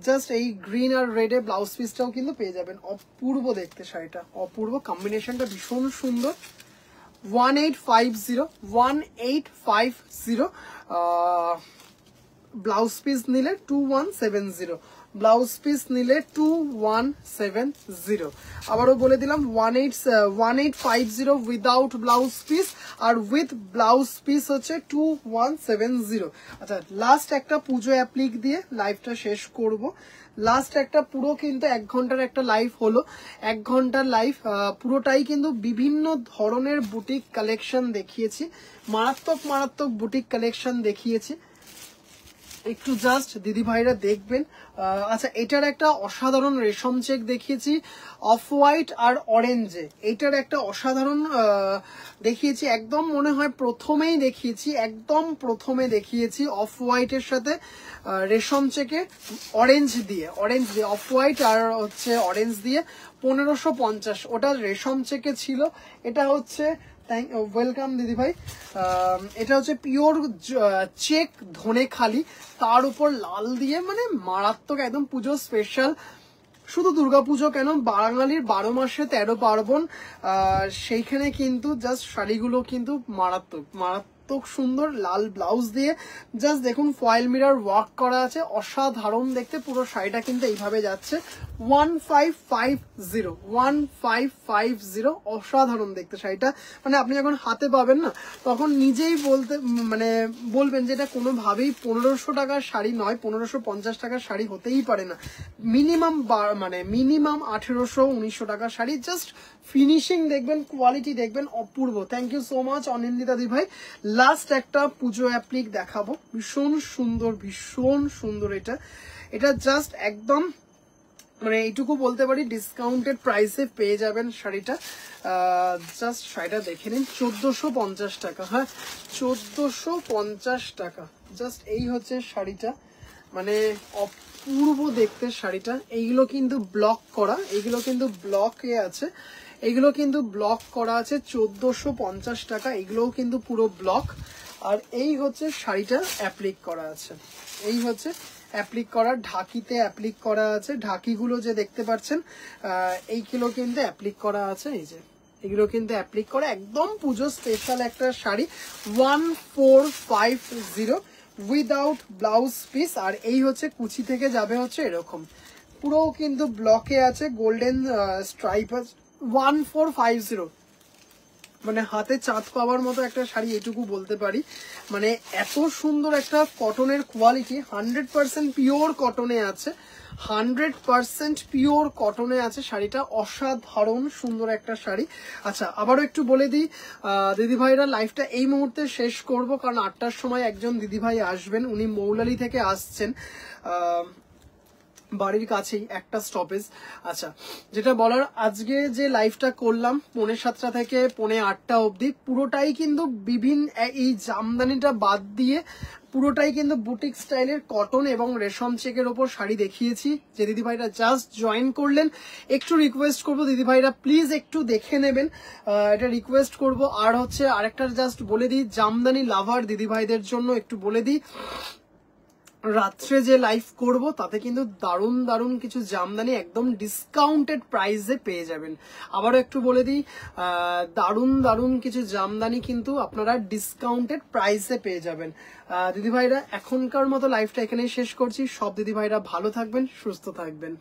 জাস্ট এই গ্রিন আর রেডে ব্লাউজ পিসটাও কিন্তু পেয়ে যাবেন। অপূর্ব দেখতে শাড়িটা, অপূর্ব কম্বিনেশনটা ভীষণ সুন্দর, 1850 ব্লাউজ পিস নিলে 2170, ব্লাউজ পিস নিলে 2170। আবারও বলে দিলাম 1850 উইদাউট ব্লাউজ পিস, আর উইথ ব্লাউজ পিস হচ্ছে 2170। আচ্ছা, লাস্ট একটা পুজো অ্যাপ্লিক দিয়ে লাইভটা শেষ করব। লাস্ট একটা পুরো কিন্তু 1 ঘন্টার একটা লাইভ হলো। 1 ঘন্টার লাইভ পুরোটাই কিন্তু বিভিন্ন ধরনের বুটিক কালেকশন দেখিয়েছি, মারাত্মক মারাত্মক বুটিক কালেকশন দেখিয়েছি। একটু জাস্ট দিদি ভাইরা দেখবেন। আচ্ছা, এটার একটা অসাধারণ রেশম চেক দেখিয়েছি অফ হোয়াইট আর অরেঞ্জে, এটার একটা অসাধারণ দেখিয়েছি। একদম মনে হয় প্রথমেই দেখিয়েছি, একদম প্রথমে দেখিয়েছি অফ হোয়াইটের সাথে রেশম চেকে অরেঞ্জ দিয়ে অফ হোয়াইট আর হচ্ছে অরেঞ্জ দিয়ে 1550, ওটা রেশম চেকে ছিল। এটা হচ্ছে ওয়েলকাম দিদি ভাই। এটা হচ্ছে পিওর চেক ধনে খালি, তার উপর লাল দিয়ে, মানে মারাত্মক একদম পুজো স্পেশাল। শুধু দুর্গাপুজো কেন, বাঙালির 12 মাসে 13 পার্বণ, সেইখানে কিন্তু জাস্ট শাড়িগুলো কিন্তু মারাত্মক মারাত্মক সুন্দর। লাল ব্লাউজ দিয়ে জাস্ট দেখুন ফয়েল মিরর ওয়ার্ক করা আছে, অসাধারণ দেখতে। পুরো শাড়িটা কিন্তু এইভাবে যাচ্ছে 1550, অসাধারণ দেখতে শাড়িটা। মানে আপনি যখন হাতে পাবেন না, তখন নিজেই বলবেন যে এটা কোনোভাবেই 1500 টাকার শাড়ি নয়, 1550 টাকার শাড়ি হতেই পারে না। মিনিমাম 1800-1900 টাকার শাড়ি। জাস্ট ফিনিশিং দেখবেন, কোয়ালিটি দেখবেন, অপূর্ব। Thank you so much Anindita দি ভাই। লাস্ট একটা পুজো অ্যাপ্লিক দেখাবো, ভীষণ সুন্দর, ভীষণ সুন্দর। এটা জাস্ট একদম মানে এইটুকু বলতে পারি ডিসকাউন্টেড প্রাইসে পেয়ে যাবেন শাড়িটা। জাস্ট শাড়িটা দেখে নিন, 1450 টাকা। হ্যাঁ, 1450 টাকা। জাস্ট এই হচ্ছে শাড়িটা, মানে অপূর্ব দেখতে শাড়িটা। এইগুলো কিন্তু ব্লক করা, এইগুলো কিন্তু ব্লকে আছে, এগুলো কিন্তু ব্লক করা আছে 1450 টাকা। এগুলোও কিন্তু পুরো ব্লক। আর এই হচ্ছে শাড়িটা অ্যাপ্লিক করা আছে, এই হচ্ছে অ্যাপ্লিক করা, ঢাকিতে অ্যাপ্লিক করা আছে। ঢাকিগুলো যে দেখতে পাচ্ছেন, এইগুলো কিন্তু অ্যাপ্লিক করা আছে, এই যে এগুলো কিন্তু অ্যাপ্লিক করা। একদম পুজো স্পেশাল একটা শাড়ি, 1450 উইদাউট ব্লাউজ পিস। আর এই হচ্ছে কুচি থেকে যাবে হচ্ছে এরকম, পুরো কিন্তু ব্লকে আছে, গোল্ডেন স্ট্রাইপ। 1450, মানে হাতে চাঁদ পাওয়ার মতো একটা শাড়ি, এটুকু বলতে পারি। মানে এত সুন্দর একটা কটনের কোয়ালিটি, 100% পিওর কটনে আছে, 100% পিওর কটনে আছে শাড়িটা। অসাধারণ সুন্দর একটা শাড়ি। আচ্ছা, আবারও একটু বলে দিই দিদিভাইরা, লাইভটা এই মুহূর্তে শেষ করব, কারণ 8টার সময় একজন দিদিভাই আসবেন, উনি মৌলালি থেকে আসছেন, বাড়ির কাছেই একটা স্টপেজ। আচ্ছা, যেটা বলার, আজকে যে লাইভটা করলাম 7:45 থেকে 8:30 অবধি, পুরোটাই কিন্তু বিভিন্ন এই জামদানিটা বাদ দিয়ে পুরোটাই কিন্তু বুটিক স্টাইলের কটন এবং রেশম চেকের ওপর শাড়ি দেখিয়েছি। যে দিদিভাইরা জাস্ট জয়েন করলেন, একটু রিকোয়েস্ট করবো দিদিভাইরা প্লিজ একটু দেখে নেবেন, এটা রিকোয়েস্ট করব। আর হচ্ছে আরেকটা জাস্ট বলে দিই, জামদানি লাভার দিদিভাইদের জন্য একটু বলে দিই, রাত্রে যে লাইভ করব তাতে কিন্তু দারুণ দারুণ কিছু জামদানি একদম ডিসকাউন্টেড প্রাইসে পেয়ে যাবেন। আবারও একটু বলে দিই, দারুণ দারুণ কিছু জামদানি কিন্তু আপনারা ডিসকাউন্টেড প্রাইসে পেয়ে যাবেন। দিদিভাইরা, এখনকার মতো লাইভটা এখানেই শেষ করছি। সব দিদিভাইরা ভালো থাকবেন, সুস্থ থাকবেন।